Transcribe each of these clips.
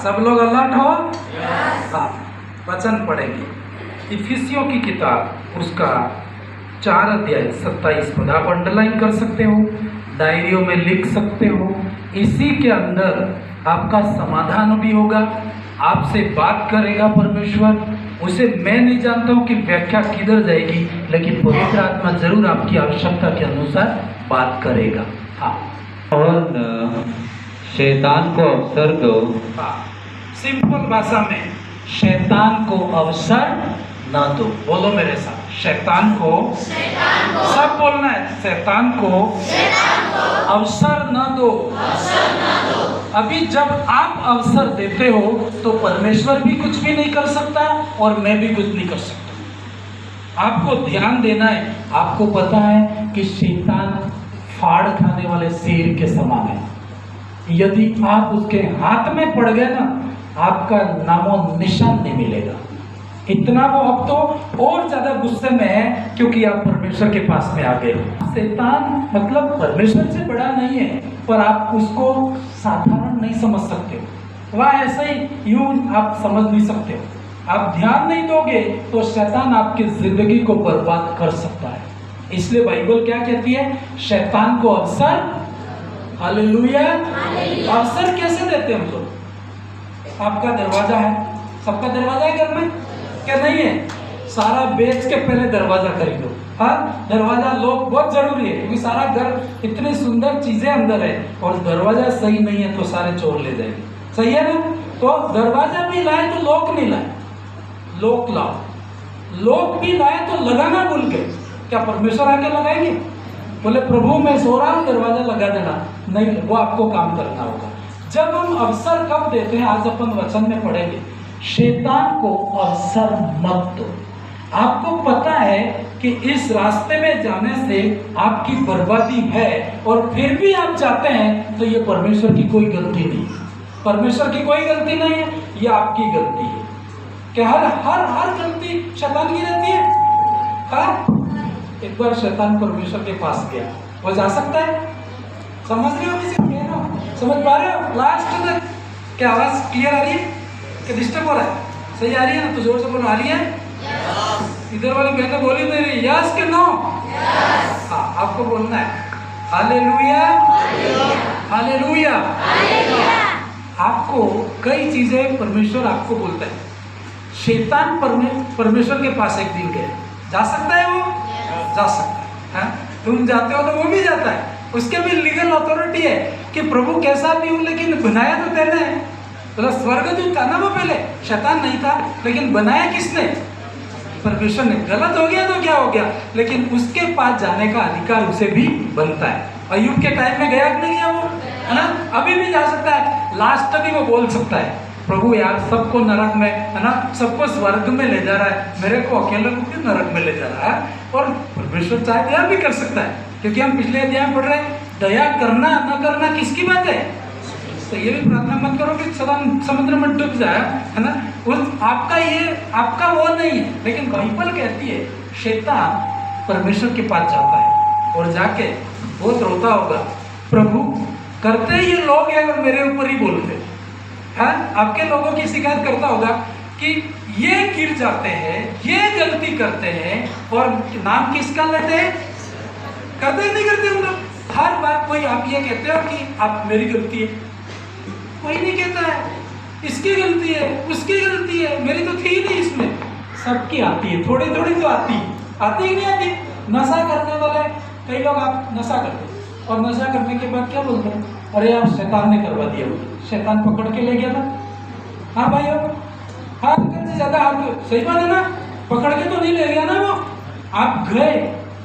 सब लोग अलर्ट हो? हाँ, वचन पढ़ेंगे। इफिसियों की किताब उसका 4 अध्याय 27 पद आप अंडरलाइन कर सकते हो, डायरियों में लिख सकते हो। इसी के अंदर आपका समाधान भी होगा, आपसे बात करेगा परमेश्वर। उसे मैं नहीं जानता हूँ कि व्याख्या किधर जाएगी, लेकिन पवित्र आत्मा जरूर आपकी आवश्यकता के अनुसार बात करेगा। हाँ, और शैतान को अवसर दो। हाँ, सिंपल भाषा में शैतान को अवसर ना दो। बोलो मेरे साथ, शैतान को सब बोलना है, शैतान को अवसर ना दो। अभी जब आप अवसर देते हो तो परमेश्वर भी कुछ भी नहीं कर सकता और मैं भी कुछ नहीं कर सकता। आपको ध्यान देना है। आपको पता है कि शैतान फाड़ खाने वाले शेर के समान है। यदि आप उसके हाथ में पड़ गए ना, आपका नामो निशान नहीं मिलेगा। इतना वो अब तो और ज्यादा गुस्से में है क्योंकि आप परमेश्वर के पास में आ गए। शैतान मतलब परमेश्वर से बड़ा नहीं है, पर आप उसको साधारण नहीं समझ सकते हो। वह ऐसे ही यूं आप समझ नहीं सकते हो। आप ध्यान नहीं दोगे तो शैतान आपकी जिंदगी को बर्बाद कर सकता है। इसलिए बाइबल क्या कहती है? शैतान को अवसर, हालेलुया, अवसर कैसे देते हैं हम लोग? आपका दरवाजा है, सबका दरवाजा है घर में क्या नहीं है? सारा बेच के पहले दरवाजा खरीदो। हाँ, दरवाजा लोग बहुत जरूरी है क्योंकि सारा घर इतनी सुंदर चीजें अंदर है और दरवाजा सही नहीं है तो सारे चोर ले जाएंगे। सही है ना? तो दरवाजा भी लाए तो लोक नहीं लाए, लोक लाओ। लोक भी लाए तो लगाना भूल गए। क्या परमेश्वर आके लगाएंगे? बोले प्रभु मैं सो रहा हूँ, दरवाजा लगा देना। नहीं, वो आपको काम करना होगा। जब हम अवसर कब देते हैं, आज अपन वचन में पढ़ेंगे। शैतान को अवसर मत दो। आपको पता है कि इस रास्ते में जाने से आपकी बर्बादी है और फिर भी आप जाते हैं, तो ये परमेश्वर की कोई गलती नहीं है। परमेश्वर की कोई गलती नहीं है, ये आपकी गलती है। क्या हर गलती शैतान की रहती है? हाँ, एक बार शैतान परमेश्वर के पास गया, वो जा सकता है? समझ रहे हो? समझ पा रहे हो? लास्ट तक क्या आवाज क्लियर आ रही है कि डिस्टर्ब हो रहा है? सही आ रही है ना? तो जोर से बोलो, आ रही है? इधर वाली बहनें बोली दे रही, यस के नो? हाँ, आपको बोलना है हालेलुया, हालेलुया। आपको कई चीजें परमेश्वर आपको बोलता है। शैतान परमेश्वर के पास एक दिन गया, जा सकता है? वो जा सकता है। तुम जाते हो तो वो भी जाता है। उसके भी लीगल अथॉरिटी है कि प्रभु कैसा भी हूं, लेकिन बनाया तो तेने है। तो स्वर्गदूत था ना वो, पहले शैतान नहीं था, लेकिन बनाया किसने? परमेश्वर ने। गलत हो गया तो क्या हो गया, लेकिन उसके पास जाने का अधिकार उसे भी बनता है। अय्यूब के टाइम में गया कि नहीं गया वो, है ना? अभी भी जा सकता है। लास्ट तक भी वो बोल सकता है, प्रभु यार सबको नरक में, है ना, सबको स्वर्ग में ले जा रहा है, मेरे को अकेले को क्यों नरक में ले जा रहा है? और परमेश्वर चाहे दया भी कर सकता है, क्योंकि हम पिछले अध्याय में पढ़ रहे हैं, दया करना न करना किसकी बात है? तो ये भी प्रार्थना मत करो कि सदा समुद्र में डूब जाए, है ना? उस आपका वो नहीं है। लेकिन बाइबल कहती है शैतान परमेश्वर के पास जाता है और जाके बहुत रोता होगा, प्रभु करते ही ये लोग हैं और मेरे ऊपर ही बोलते हैं। आपके लोगों की शिकायत करता होगा कि ये गिर जाते हैं, ये गलती करते हैं, और नाम किसका लेते हैं? करते हैं नहीं करते हम लोग? हर बार कोई आप ये कहते हो कि आप मेरी गलती है, कोई नहीं कहता है इसकी गलती है, उसकी गलती है, मेरी तो थी नहीं इसमें। सबकी आती है, थोड़ी थोड़ी तो आती ही नहीं आती। नशा करने वाले कई लोग, आप नशा करते और नशा करने के बाद क्या बोलते हैं? अरे यार शैतान ने करवा दिया, शैतान पकड़ के ले गया था। हाँ भाई, हाथ से ज्यादा हाथ, सही बात है ना? पकड़ के तो नहीं ले गया ना वो, आप गए,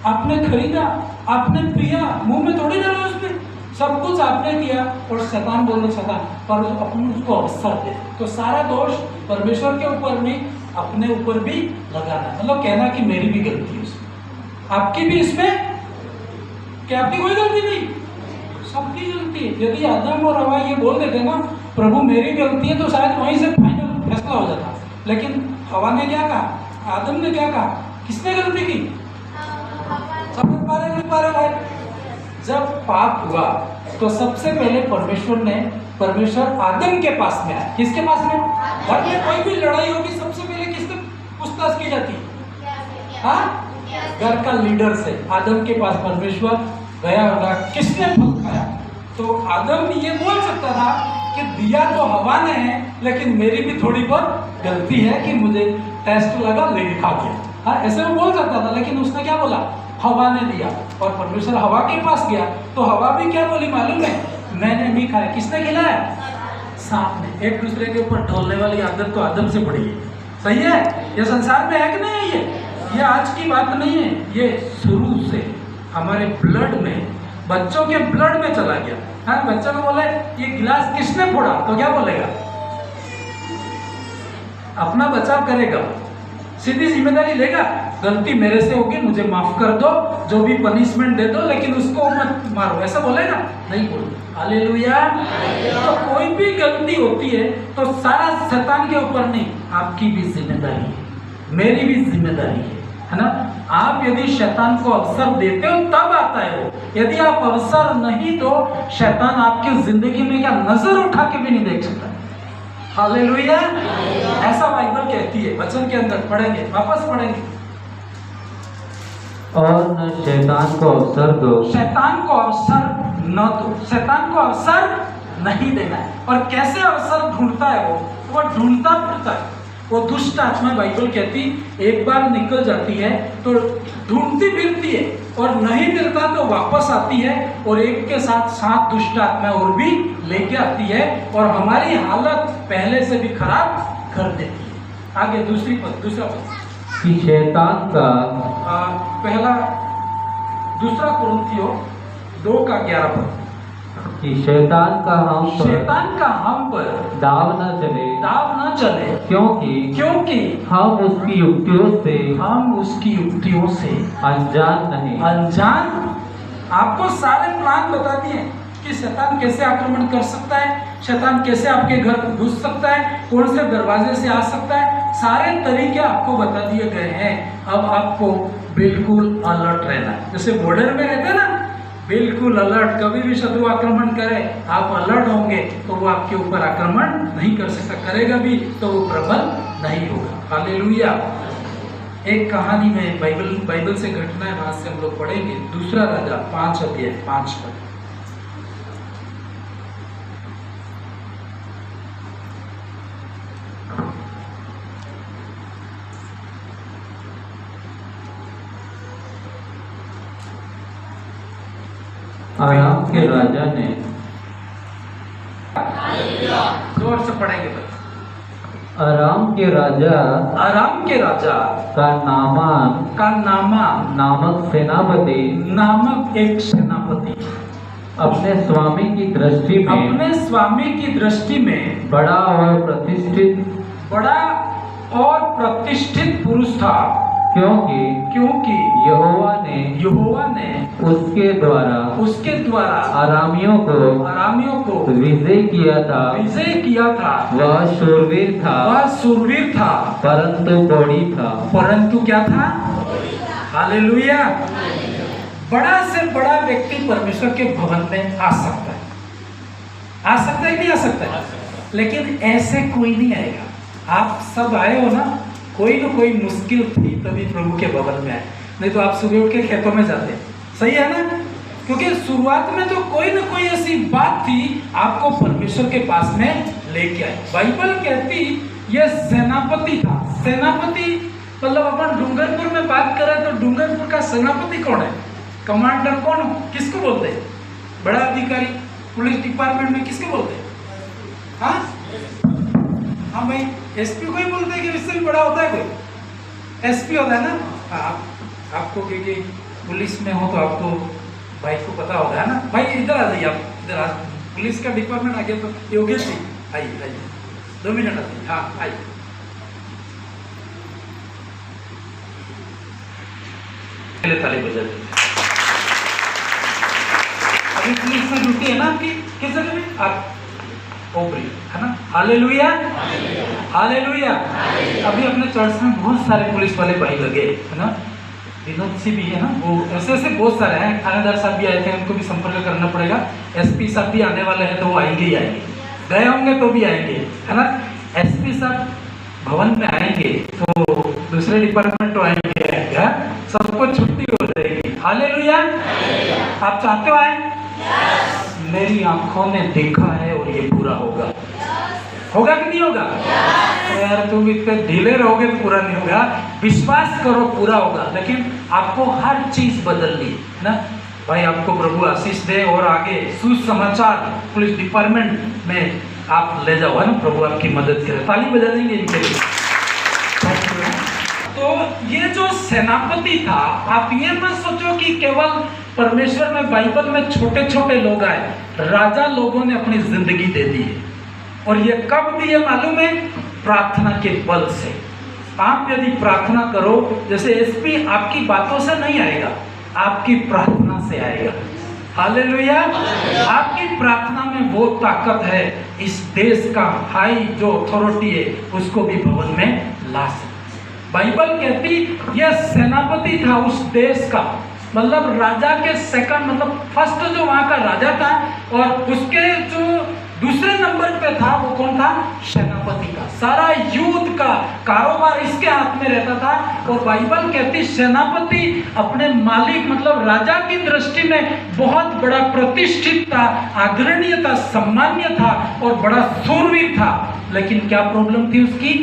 आपने खरीदा, आपने पिया, मुंह में थोड़ी डाला उसमें, सब कुछ आपने किया और शैतान बोल रहे शैतान, पर अपन उसको अवसर दे। तो सारा दोष परमेश्वर के ऊपर नहीं, अपने ऊपर भी लगाना, मतलब कहना कि मेरी भी गलती है उसमें, आपकी भी इसमें, क्या आपकी कोई गलती नहीं, सबकी गलती है। यदि आदम और हवा ये बोल देते ना प्रभु मेरी गलती है, तो शायद वहीं से फाइनल फैसला हो जाता। लेकिन हवा ने क्या कहा, आदम ने क्या कहा, किसने गलती की? समझ पा रहे नहीं पा रहे भाई? जब पाप हुआ तो सबसे पहले परमेश्वर आदम के पास में आया। किसके पास में? घर में कोई भी लड़ाई होगी सबसे पहले किससे पूछताछ की जाती है? हाँ, घर का लीडर से। आदम के पास परमेश्वर गया होगा, किसने फल खाया? तो आदम ये बोल सकता था कि दिया तो हवा ने है, लेकिन मेरी भी थोड़ी बहुत गलती है कि मुझे टेस्ट लगा लेके खा गया। हाँ, ऐसे वो बोल सकता था, लेकिन उसने क्या बोला? हवा ने दिया। और परमेश्वर हवा के पास गया तो हवा भी क्या बोली मालूम है? मैंने नहीं खाया। किसने खिलाया? सांप ने। एक दूसरे के ऊपर ढोलने वाली आदत तो आदम से पड़ी है। सही है? ये संसार में है कि नहीं है? ये आज की बात नहीं है, ये शुरू से हमारे ब्लड में, बच्चों के ब्लड में चला गया। हाँ, बच्चों को बोले ये गिलास किसने फोड़ा, तो क्या बोलेगा? अपना बचाव करेगा, सीधी जिम्मेदारी लेगा। गलती मेरे से होगी, मुझे माफ कर दो, जो भी पनिशमेंट दे दो, लेकिन उसको मत मारो, ऐसा बोलेगा? नहीं बोलेगा। हालेलुया। तो कोई भी गलती होती है तो सारा शैतान के ऊपर नहीं, आपकी भी जिम्मेदारी है, मेरी भी जिम्मेदारी है ना? आप यदि शैतान को अवसर देते हो तब आता है वो। यदि आप अवसर नहीं दो, शैतान आपकी जिंदगी में क्या नजर उठा के भी नहीं देख सकता। हालेलुया। ऐसा बाइबल कहती है, वचन के अंदर पढ़ेंगे, वापस पढ़ेंगे। और न शैतान को अवसर दो, शैतान को अवसर न दो, शैतान को अवसर नहीं देना है। और कैसे अवसर ढूंढता है वो ढूंढता फिरता है। वो दुष्ट आत्मा, बाइबल कहती, एक बार निकल जाती है तो ढूंढती फिरती है, और नहीं मिलता तो वापस आती है, और एक के साथ 7 दुष्ट आत्मा और भी लेके आती है, और हमारी हालत पहले से भी खराब कर देती है। आगे दूसरा पद कि शैतान का दूसरा कुरिन्थियों 2:11 पद, कि शैतान का हम पर दाव न चले, क्योंकि हम उसकी युक्तियों से अनजान। आपको सारे प्लान बता दिए कि शैतान कैसे आक्रमण कर सकता है, शैतान कैसे आपके घर घुस सकता है, कौन से दरवाजे से आ सकता है, सारे तरीके आपको बता दिए गए हैं। अब आपको बिल्कुल अलर्ट रहना है। जैसे बॉर्डर में रहते हैं ना, बिल्कुल अलर्ट। कभी भी शत्रु आक्रमण करे, आप अलर्ट होंगे तो वो आपके ऊपर आक्रमण नहीं कर सकता, करेगा भी तो वो प्रबल नहीं होगा। हालेलुया। एक कहानी में बाइबल से घटना है, वहां से हम लोग पढ़ेंगे। दूसरा राजा 5:5 पद। आराम के राजा ने, जोर से पढ़ेंगे बस। आराम के राजा का नामान नामक एक सेनापति अपने स्वामी की दृष्टि में बड़ा और प्रतिष्ठित पुरुष था, क्योंकि यहोवा ने उसके द्वारा आरामियों को विजय किया था। वह शूरवीर था, परंतु क्या था? हालेलुया। बड़ा से बड़ा व्यक्ति परमेश्वर के भवन में आ सकता है कि नहीं आ सकता है? लेकिन ऐसे कोई नहीं आएगा। आप सब आए हो ना, कोई ना कोई मुश्किल थी तभी प्रभु के भवन में आए, नहीं तो आप सुबह उठ के खेतों में जाते। सही है ना? क्योंकि शुरुआत में तो कोई ना कोई ऐसी बात थी आपको परमेश्वर के पास में लेके आए। बाइबल कहती ये सेनापति था। सेनापति मतलब अपन डूंगरपुर में बात करें तो डूंगरपुर का सेनापति कौन है? कमांडर कौन हो? किसको बोलते हैं? बड़ा अधिकारी पुलिस डिपार्टमेंट में किसको बोलते हैं? हाँ भाई, एसपी को ही बोलते हैं कि इससे भी बड़ा होता है कोई? एसपी होता है ना। आपको क्योंकि पुलिस में हो तो आपको भाई को पता होता है ना। भाई इधर आ जाइए, आप इधर आ। पुलिस का डिपार्टमेंट आ गया तो योगेश जी आइए 2 मिनट आइए। हाँ आइए। ताली बजा। अभी पुलिस में ड्यूटी है ना आपकी, किस जगह में? आप ओपरी है ना। Hallelujah, hallelujah. अभी अपने चर्च में बहुत सारे पुलिस वाले भाई लगे है ना। विनोद जी भी है ना, वो ऐसे ऐसे बहुत सारे हैं। थानेदार साहब भी आए थे, उनको भी संपर्क करना पड़ेगा। एसपी साहब भी आने वाले हैं, तो वो आएंगे ही आएंगे, गए होंगे तो भी आएंगे, है ना। एसपी साहब भवन में आएंगे तो दूसरे डिपार्टमेंट तो आएंगे, क्या सबको छुट्टी हो जाएगी। हालेलुया। आप चाहते हो आए? मेरी आंखों ने देखा है और ये पूरा होगा। होगा कि नहीं होगा? यार तुम इतने ढीले रहोगे तो पूरा नहीं होगा। विश्वास करो पूरा होगा, लेकिन आपको हर चीज बदलनी है ना भाई। आपको प्रभु आशीष दे और आगे सुसमाचार पुलिस डिपार्टमेंट में आप ले जाओ, है ना। प्रभु आपकी मदद करे। ताली बजा देंगे इनके लिए। तो ये जो सेनापति था, आप ये मत सोचो कि केवल परमेश्वर में बाइबल में छोटे छोटे लोग आए, राजा लोगों ने अपनी जिंदगी दे दी है। और ये कब दिए मालूम है? प्रार्थना के बल से। आप यदि प्रार्थना करो, जैसे एसपी आपकी बातों से नहीं आएगा, आपकी प्रार्थना से आएगा। हालेलुया। आपकी प्रार्थना में वो ताकत है, इस देश का हाई जो अथॉरिटी है उसको भी भवन में ला सकते। बाइबल कहती यह सेनापति था उस देश का, मतलब राजा के सेकंड, मतलब फर्स्ट जो वहां का राजा था, और उसके जो दूसरे नंबर पे था वो कौन था? सेनापति का। सारा युद्ध का कारोबार इसके हाथ में रहता था। और बाइबल कहती सेनापति अपने मालिक मतलब राजा की दृष्टि में बहुत बड़ा प्रतिष्ठित था, आदरणीय था, सम्मान्य था और बड़ा शूरवीर था। लेकिन क्या प्रॉब्लम थी उसकी?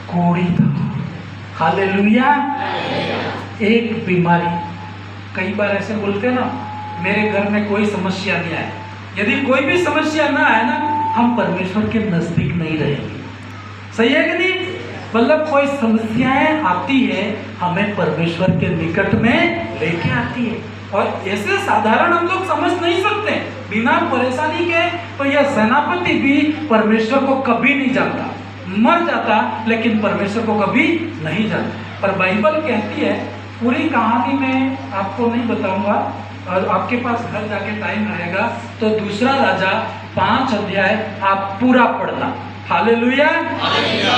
कोड़ी था। हालेलुया। एक बीमारी। कई बार ऐसे बोलते हैं ना, मेरे घर में कोई समस्या नहीं आए। यदि कोई भी समस्या ना आए ना, हम परमेश्वर के नजदीक नहीं रहेंगे। सही है कि नहीं? मतलब कोई समस्याएं आती है, हमें परमेश्वर के निकट में लेके आती है। और ऐसे साधारण हम लोग समझ नहीं सकते बिना परेशानी के। तो यह सेनापति भी परमेश्वर को कभी नहीं जानता, मर जाता लेकिन परमेश्वर को कभी नहीं जानता। पर बाइबल कहती है, पूरी कहानी में आपको नहीं बताऊंगा, और आपके पास घर जाके टाइम रहेगा तो दूसरा राजा 5 अध्याय आप पूरा पढ़ना। हालेलुया।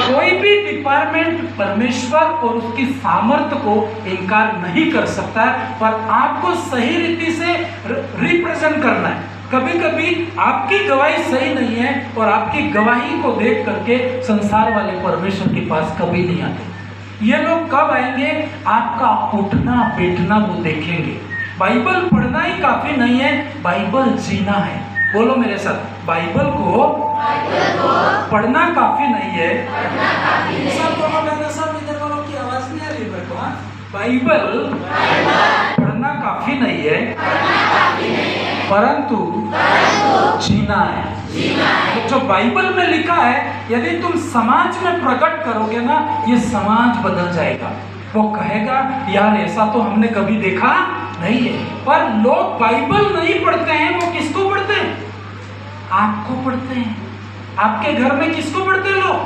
कोई भी डिपार्टमेंट परमेश्वर और उसकी सामर्थ्य को इनकार नहीं कर सकता है, पर आपको सही रीति से रिप्रेजेंट करना है। कभी कभी आपकी गवाही सही नहीं है और आपकी गवाही को देख करके संसार वाले परमेश्वर के पास कभी नहीं आते। ये लोग कब आएंगे? आपका उठना बैठना वो देखेंगे। बाइबल पढ़ना ही काफी नहीं है, बाइबल जीना है। बोलो मेरे साथ, बाइबल को पढ़ना काफी नहीं है। सब बोलो मेरे साथ, इधर बोलो की आवाज नहीं आ रही मेरे को। बाइबल पढ़ना काफी नहीं है, परंतु जीना है। तो जो बाइबल में लिखा है, यदि तुम समाज में प्रकट करोगे ना, ये समाज बदल जाएगा। वो कहेगा यार ऐसा तो हमने कभी देखा नहीं है। पर लोग बाइबल नहीं पढ़ते हैं, वो किसको पढ़ते हैं? आपको पढ़ते हैं। आपके घर में किसको पढ़ते हैं लोग?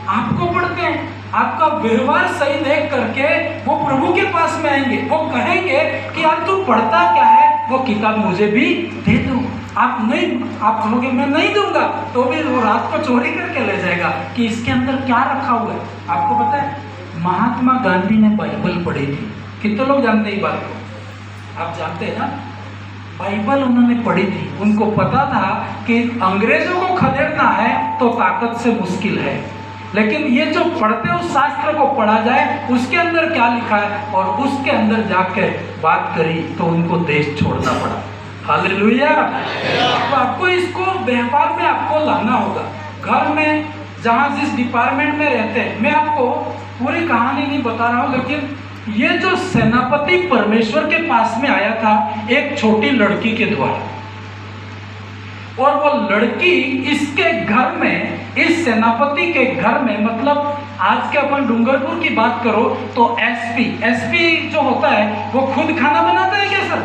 आपको पढ़ते हैं। आपका व्यवहार सही देख करके वो प्रभु के पास में आएंगे। वो कहेंगे कि यार तू पढ़ता क्या है, वो किताब मुझे भी दे दो। आप नहीं, आप कहोगे मैं नहीं दूंगा, तो भी वो रात को चोरी करके ले जाएगा कि इसके अंदर क्या रखा हुआ है। आपको पता है महात्मा गांधी ने बाइबल पढ़ी थी। कितने लोग जानते हैं बात को? आप जानते हैं ना, बाइबल उन्होंने पढ़ी थी। उनको पता था कि अंग्रेजों को खदेड़ना है तो ताकत से मुश्किल है, लेकिन ये जो पढ़ते उस शास्त्र को पढ़ा जाए उसके अंदर क्या लिखा है, और उसके अंदर जाके बात करी तो उनको देश छोड़ना पड़ा। हालेलुया। तो आपको इसको व्यवहार में आपको लाना होगा। घर में जहाँ जिस डिपार्टमेंट में रहते हैं, मैं आपको पूरी कहानी नहीं बता रहा हूँ, लेकिन ये जो सेनापति परमेश्वर के पास में आया था एक छोटी लड़की के द्वारा, और वो लड़की इसके घर में, इस सेनापति के घर में, मतलब आज के अपन डूंगरपुर की बात करो तो एसपी जो होता है वो खुद खाना बनाता है क्या सर?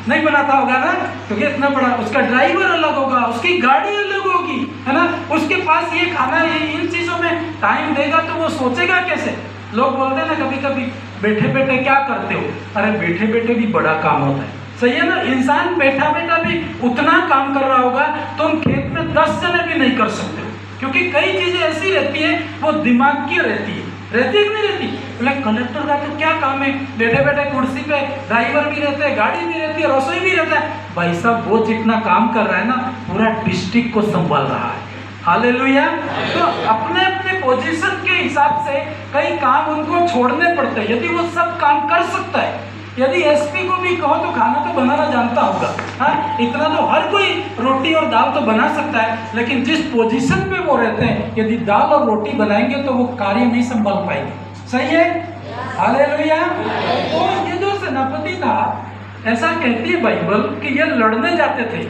नहीं बनाता होगा ना, क्योंकि इतना बड़ा उसका ड्राइवर अलग होगा, उसकी गाड़ी अलग होगी, है ना। उसके पास ये खाना, ये इन चीजों में टाइम देगा तो वो सोचेगा कैसे। लोग बोलते हैं ना कभी कभी, बैठे बैठे क्या करते हो? अरे बैठे बैठे भी बड़ा काम होता है। सही है ना। इंसान बैठा बैठा भी उतना काम कर रहा होगा, तुम खेत में 10 जने भी नहीं कर सकते हो, क्योंकि कई चीजें ऐसी रहती है वो दिमाग की रहती है। रहती है कि नहीं रहती? बोले कलेक्टर का तो क्या काम है, बैठे बैठे कुर्सी पे, ड्राइवर भी रहते हैं, गाड़ी भी रहती है, रसोई भी रहता है। भाई साहब वो जितना काम कर रहा है ना, पूरा डिस्ट्रिक्ट को संभाल रहा है। हालेलुया। तो अपने अपने पोजीशन के हिसाब से कई काम उनको छोड़ने पड़ते हैं। यदि वो सब काम कर सकता है, यदि एसपी को भी कहो तो खाना तो बनाना जानता होगा, हाँ, इतना तो हर कोई रोटी और दाल तो बना सकता है, लेकिन जिस पोजीशन पे वो रहते हैं, यदि दाल और रोटी बनाएंगे तो वो कार्य नहीं संभाल पाएंगे। सही है? हालेलुया। तो ये जो सेनापति था, ऐसा कहती है बाइबल कि ये लड़ने जाते थे,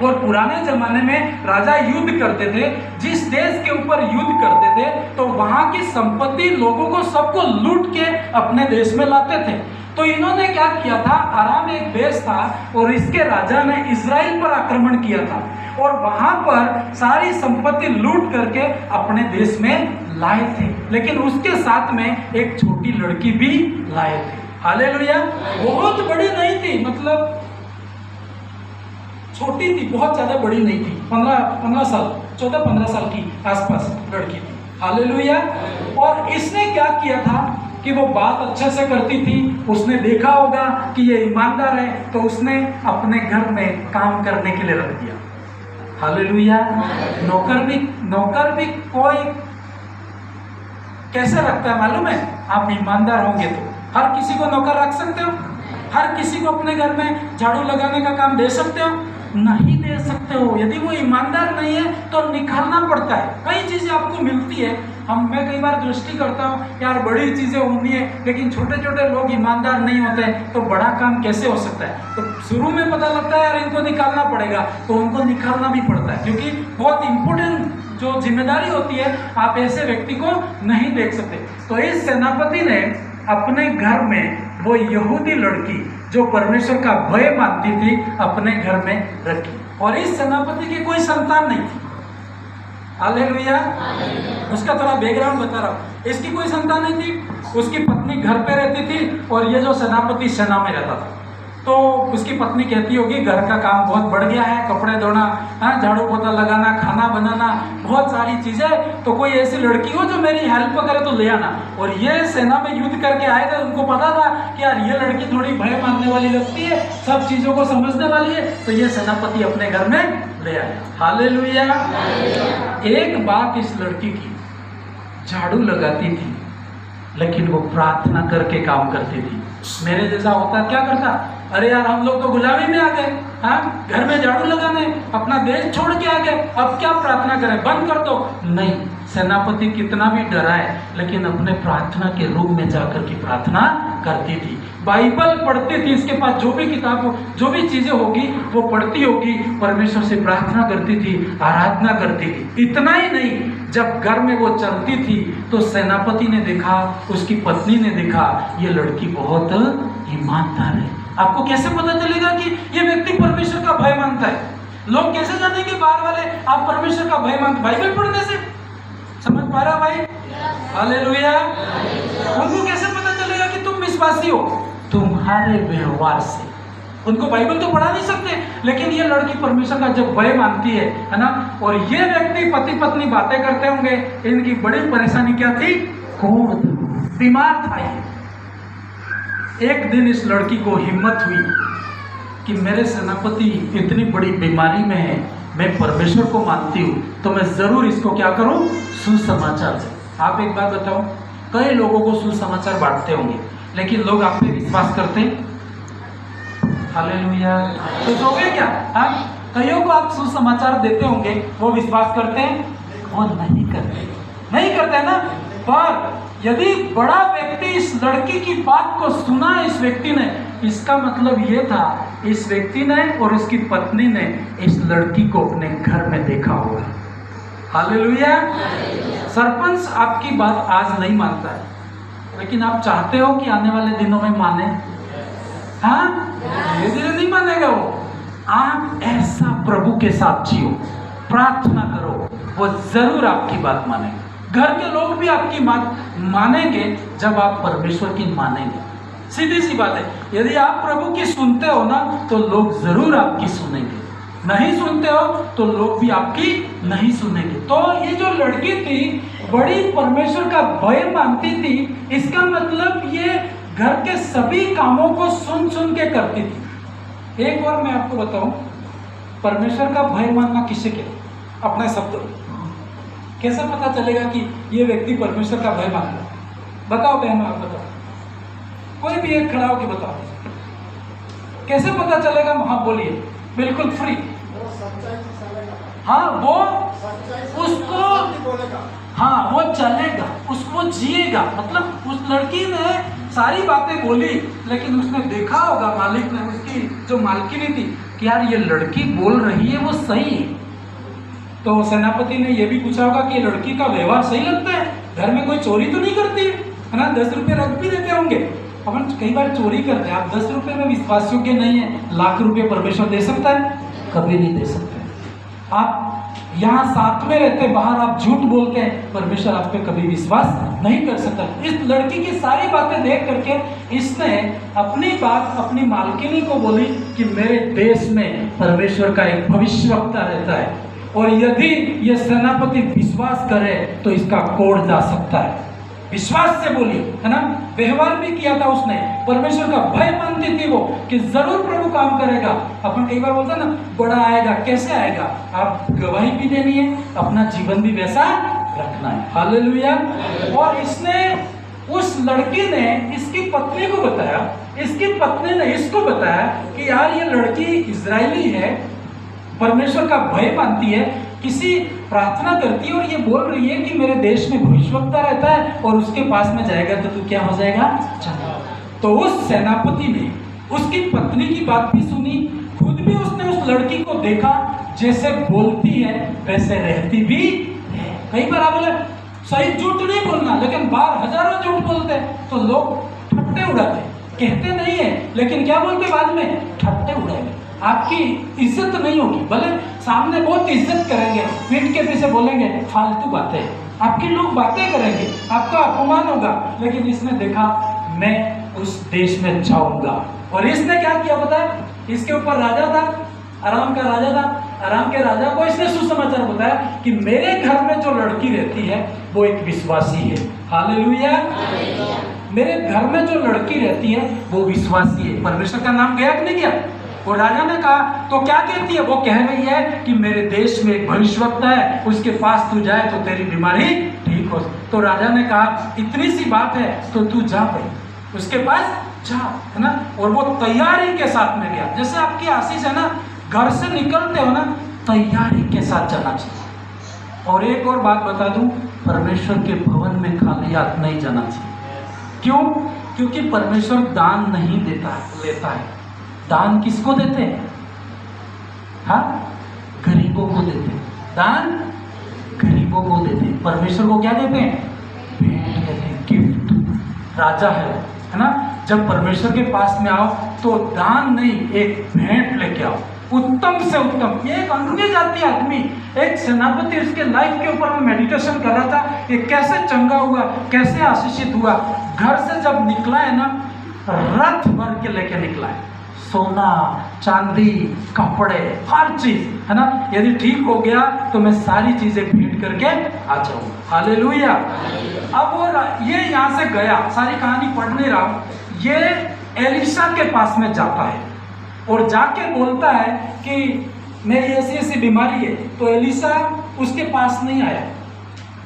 और पुराने जमाने में राजा युद्ध करते थे, जिस देश के ऊपर युद्ध करते थे तो वहां की संपत्ति लोगों को सबको लूट के अपने देश में लाते थे। तो इन्होंने क्या किया था, आराम एक देश था और इसके राजा ने इजराइल पर आक्रमण किया था और वहां पर सारी संपत्ति लूट करके अपने देश में लाए थे, लेकिन उसके साथ में एक छोटी लड़की भी लाए थे। हालेलुया। बहुत बड़ी नहीं थी, मतलब छोटी थी, बहुत ज्यादा बड़ी नहीं थी, 15 साल, 14-15 साल की आसपास लड़की थी। हालेलुया। और इसने क्या किया था कि वो बात अच्छे से करती थी, उसने देखा होगा कि ये ईमानदार है, तो उसने अपने घर में काम करने के लिए रख दिया। हालेलुया। नौकर भी कोई कैसे रखता है मालूम है? आप ईमानदार होंगे तो हर किसी को नौकर रख सकते हो? हर किसी को अपने घर में झाड़ू लगाने का काम दे सकते हो? नहीं दे सकते हो। यदि वो ईमानदार नहीं है तो निकालना पड़ता है। कई चीजें आपको मिलती है, मैं कई बार दृष्टि करता हूँ, यार बड़ी चीजें होनी है, लेकिन छोटे छोटे लोग ईमानदार नहीं होते तो बड़ा काम कैसे हो सकता है? तो शुरू में पता लगता है यार इनको निकालना पड़ेगा, तो उनको निकालना भी पड़ता है, क्योंकि बहुत इंपॉर्टेंट जो जिम्मेदारी होती है, आप ऐसे व्यक्ति को नहीं देख सकते। तो इस सेनापति ने अपने घर में वो यहूदी लड़की जो परमेश्वर का भय मानती थी अपने घर में रखी, और इस सेनापति की कोई संतान नहीं थी। हालेलुया। उसका थोड़ा बैकग्राउंड बता रहा हूँ। इसकी कोई संतान नहीं थी, उसकी पत्नी घर पे रहती थी और ये जो सेनापति सेना में रहता था। तो उसकी पत्नी कहती होगी घर का काम बहुत बढ़ गया है, कपड़े धोना, झाड़ू पोछा लगाना, खाना बनाना, बहुत सारी चीजें, तो कोई ऐसी लड़की हो जो मेरी हेल्प करे तो ले आना। और ये सेना में युद्ध करके आए थे, उनको पता था कि यार ये लड़की थोड़ी भय मानने वाली लगती है, सब चीजों को समझने वाली है, तो ये सेनापति अपने घर में ले आया। हालेलुया। एक बात इस लड़की की, झाड़ू लगाती थी लेकिन वो प्रार्थना करके काम करती थी। मेरे जैसा होता क्या करता, अरे यार हम लोग तो गुलामी में आ गए, हाँ, घर में झाड़ू लगाने, अपना देश छोड़ के आ गए, अब क्या प्रार्थना करें, बंद कर दो। नहीं, सेनापति कितना भी डराए लेकिन अपने प्रार्थना के रूम में जाकर के प्रार्थना करती थी, बाइबल पढ़ती थी, इसके पास जो भी किताब हो, जो भी चीजें होगी वो पढ़ती होगी, परमेश्वर से प्रार्थना करती थी, आराधना करती थी। इतना ही नहीं, जब घर में वो चलती थी तो सेनापति ने देखा, उसकी पत्नी ने देखा, ये लड़की बहुत ईमानदार है। आपको कैसे पता चलेगा कि ये व्यक्ति परमेश्वर का भय मानता है? लोग कैसे जानेंगे बाहर वाले आप परमेश्वर का भय मानते? बाइबल पढ़ने से। समझ पा रहा भाई? हालेलुया। उनको कैसे पता चलेगा कि तुम विश्वासी हो? तुम्हारे व्यवहार से। उनको बाइबल तो पढ़ा नहीं सकते, लेकिन ये लड़की परमेश्वर का जब भय मानती है ना, और ये व्यक्ति पति पत्नी बातें करते होंगे, इनकी बड़ी परेशानी क्या थी? कोढ़, बीमार था ये। एक दिन इस लड़की को हिम्मत हुई कि मेरे सेनापति इतनी बड़ी बीमारी में है, मैं परमेश्वर को मानती हूँ, तो मैं जरूर इसको क्या करूँ, सुसमाचार दूं। आप एक बात बताओ, कई लोगों को सुसमाचार बांटते होंगे, लेकिन लोग आप पे विश्वास करते? हालेलुया। सोचोगे क्या? हाँ, कईयों को आप सुसमाचार देते होंगे, वो विश्वास करते हैं? वो नहीं करते, नहीं करते ना। पर यदि बड़ा व्यक्ति इस लड़की की बात को सुना, इस व्यक्ति ने, इसका मतलब ये था इस व्यक्ति ने और उसकी पत्नी ने इस लड़की को अपने घर में देखा होगा। हालेलुया। सरपंच आपकी बात आज नहीं मानता है, लेकिन आप चाहते हो कि आने वाले दिनों में माने? हाँ, धीरे धीरे नहीं मानेगा वो। आप ऐसा प्रभु के साथ जियो, प्रार्थना करो, वो जरूर आपकी बात मानेगा। घर के लोग भी आपकी बात मानेंगे जब आप परमेश्वर की मानेंगे। सीधी सी बात है, यदि आप प्रभु की सुनते हो ना, तो लोग जरूर आपकी सुनेंगे। नहीं सुनते हो तो लोग भी आपकी नहीं सुनेंगे। तो ये जो लड़की थी बड़ी परमेश्वर का भय मानती थी, इसका मतलब ये घर के सभी कामों को सुन सुन के करती थी। एक और मैं आपको बताऊं, परमेश्वर का भय मानना किसे कहते? अपने शब्दों में कैसे पता चलेगा कि ये व्यक्ति परमेश्वर का भय मानता है? बताओ बहनों, आप बताओ, कोई भी एक खड़ा होकर बताओ, कैसे पता चलेगा? हाँ बोलिए, बिल्कुल फ्री। हाँ वो उसको, हाँ वो चलेगा, उसको जिएगा। मतलब उस लड़की ने सारी बातें बोली, लेकिन उसने देखा होगा, मालिक ने, उसकी जो मालकिनी थी, कि यार ये लड़की बोल रही है वो सही है। तो सेनापति ने ये भी पूछा होगा कि ये लड़की का व्यवहार सही लगता है, घर में कोई चोरी तो नहीं करती है ना, 10 रुपये रख भी देते होंगे। अपन कई बार चोरी करते हैं, आप 10 रुपये में विश्वास योग्य नहीं है, लाख रुपये परमेश्वर दे सकता है? कभी नहीं दे सकते। आप यहाँ साथ में रहते, बाहर आप झूठ बोलते हैं, परमेश्वर आप पे कभी विश्वास नहीं कर सकता। इस लड़की की सारी बातें देख करके इसने अपनी बात अपनी मालकिनी को बोली कि मेरे देश में परमेश्वर का एक भविष्यवक्ता रहता है, और यदि ये सेनापति विश्वास करे तो इसका कोड़ जा सकता है। विश्वास से बोली, है ना, व्यवहार भी किया था उसने, परमेश्वर का भय मानती थी वो कि जरूर प्रभु काम करेगा। अपन कई बार बोलते हैं ना, बड़ा आएगा, कैसे आएगा? आप गवाही भी देनी है, अपना जीवन भी वैसा रखना है। हालेलुया। और इसने, उस लड़की ने इसकी पत्नी को बताया, इसकी पत्नी ने इसको बताया कि यार ये लड़की इजरायली है, परमेश्वर का भय मानती है, किसी प्रार्थना करती है, और ये बोल रही है कि मेरे देश में भविष्यवक्ता रहता है और उसके पास में जाएगा तो तू क्या हो जाएगा? चंगा। तो उस सेनापति ने उसकी पत्नी की बात भी सुनी, खुद भी उसने उस लड़की को देखा, जैसे बोलती है वैसे रहती भी है। कई बार आप बोले सही झूठ नहीं बोलना, लेकिन बाहर हजारों झूठ बोलते हैं तो लोग ठट्टे उड़ाते, कहते नहीं है, लेकिन क्या बोलते बाद में? ठट्टे उड़ाएंगे, आपकी इज्जत नहीं होगी। भले सामने बहुत इज्जत करेंगे, पीठ के पीछे बोलेंगे फालतू बातें, आपकी लोग बातें करेंगे, आपका अपमान होगा, लेकिन इसने देखा मैं उस देश में जाऊंगा। और इसने क्या किया पता है? इसके ऊपर राजा था, आराम का राजा था, आराम के राजा को इसने सुसमाचार बताया कि मेरे घर में जो लड़की रहती है वो एक विश्वासी है। हालेलुया। मेरे घर में जो लड़की रहती है वो विश्वासी है। परमेश्वर का नाम गया कि नहीं गया? और राजा ने कहा, तो क्या कहती है? वो कह रही है कि मेरे देश में एक भविष्यवक्ता है, उसके पास तू जाए तो तेरी बीमारी ठीक हो। तो राजा ने कहा, इतनी सी बात है तो तू जा भाई, उसके पास जा, है ना। और वो तैयारी के साथ में गया। जैसे आपकी आशीष है ना, घर से निकलते हो ना, तैयारी के साथ जाना चाहिए। और एक और बात बता दूं, परमेश्वर के भवन में खाली हाथ नहीं जाना चाहिए। क्यों? क्योंकि परमेश्वर दान नहीं देता है, लेता है। दान किसको देते हैं? हाँ, गरीबों को देते हैं। दान गरीबों को देते हैं। परमेश्वर को क्या देते हैं? भेंट देते हैं, गिफ्ट। राजा है ना, जब परमेश्वर के पास में आओ तो दान नहीं, एक भेंट लेके आओ, उत्तम से उत्तम। ये एक अन्य जाति आदमी, एक सेनापति, उसके लाइफ के ऊपर मैं मेडिटेशन कर रहा था, ये कैसे चंगा हुआ, कैसे आशीषित हुआ। घर से जब निकला है ना, रथ भर के लेके निकला है, सोना चांदी कपड़े हर चीज, है ना। यदि ठीक हो गया तो मैं सारी चीजें भेंट करके आ जाऊंगा। हालेलुया। अब वो ये यहाँ से गया, सारी कहानी पढ़ नहीं रहा हूँ, ये एलिशा के पास में जाता है और जाके बोलता है कि मेरी ऐसी ऐसी बीमारी है। तो एलिशा उसके पास नहीं आया,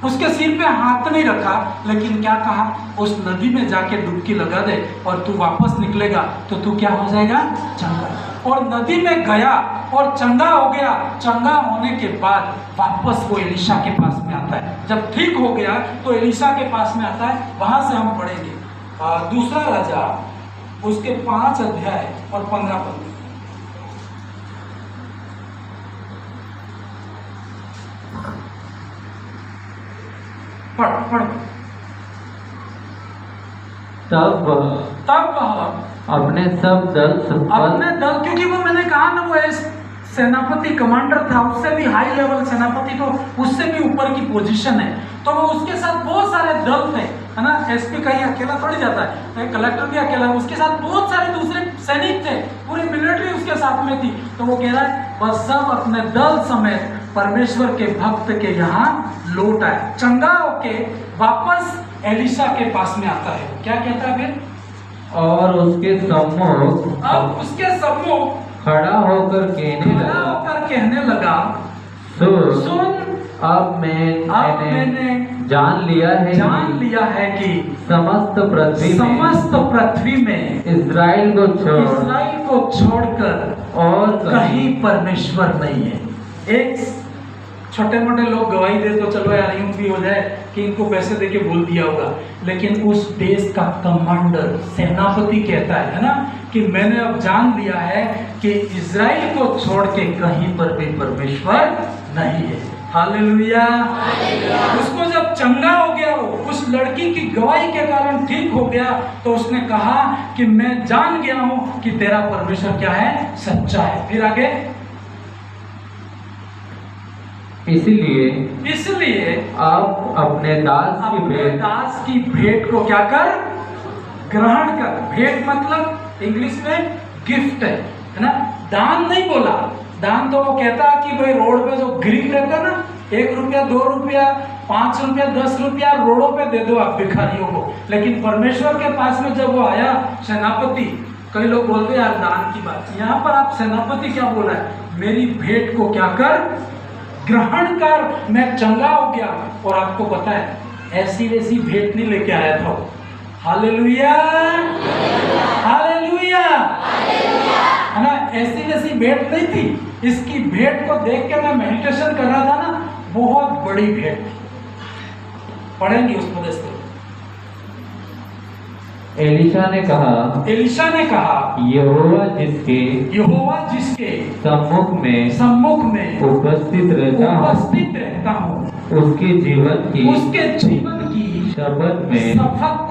उसके सिर पे हाथ नहीं रखा, लेकिन क्या कहा? उस नदी में जाके डुबकी लगा दे और तू वापस निकलेगा तो तू क्या हो जाएगा? चंगा। और नदी में गया और चंगा हो गया। चंगा होने के बाद वापस वो एलिशा के पास में आता है। जब ठीक हो गया तो एलिशा के पास में आता है। वहां से हम पढ़ेंगे दूसरा राजा, उसके 5 अध्याय और 15 पद। पढ़। तब अपने सब दल, क्योंकि वो मैंने कहा ना, वो सेनापति कमांडर था, उससे भी हाई लेवल सेनापति, तो उससे भी ऊपर की पोजीशन है। तो वो उसके साथ बहुत सारे दल थे, है ना, एसपी कहीं अकेला थोड़ी जाता है, कलेक्टर भी अकेला, उसके साथ बहुत सारे दूसरे सैनिक थे, पूरी मिलिट्री उसके साथ में थी। तो वो कह रहा है बस सब अपने दल समेत परमेश्वर के भक्त के यहाँ लौट आए, चंगा होके वापस एलिशा के पास में आता है। क्या कहता है फिर? और उसके सम्मुख अब उसके सम्मुख खड़ा होकर कहने लगा, सुन अब मैंने जान लिया है कि समस्त पृथ्वी में इस्राएल को छोड़कर और कहीं परमेश्वर नहीं है। एक छोटे मोटे लोग गवाही दे तो चलो यार यूं भी हो जाए कि इनको पैसे देके बोल दिया होगा, लेकिन उस देश का कमांडर सेनापति कहता है ना कि मैंने अब जान लिया है कि इजराइल को छोड़ के कहीं पर भी परमेश्वर नहीं है। हालेलुया। उसको जब चंगा हो गया, वो उस लड़की की गवाही के कारण ठीक हो गया, तो उसने कहा कि मैं जान गया हूं कि तेरा परमेश्वर क्या है, सच्चा है। फिर आगे, इसलिए आप अपने दास की भेंट को क्या कर, ग्रहण कर। भेंट मतलब इंग्लिश में गिफ्ट है ना, दान नहीं बोला। दान तो वो कहता कि भाई रोड पे जो गरीब रहता है ना, 1 रुपया 2 रुपया 5 रुपया 10 रुपया रोडों पे दे दो आप भिखारियों को। लेकिन परमेश्वर के पास में जब वो आया सेनापति, कई लोग बोलते हैं यार दान की बात, यहाँ पर आप सेनापति क्या बोला है, मेरी भेंट को क्या कर, ग्रहण कर, मैं चंगा हो गया। और आपको पता है ऐसी वैसी भेंट नहीं लेके आया था। हालेलुया, हालेलुया, है ना, ऐसी वैसी भेंट नहीं थी। इसकी भेंट को देख के मैं मेडिटेशन कर रहा था ना, बहुत बड़ी भेंट थी। पढ़ेंगे उस प्रदेश को। एलिशा ने कहा, यहोवा जिसके सम्मुख में उपस्थित रहता हूँ, उसके जीवन की शपथ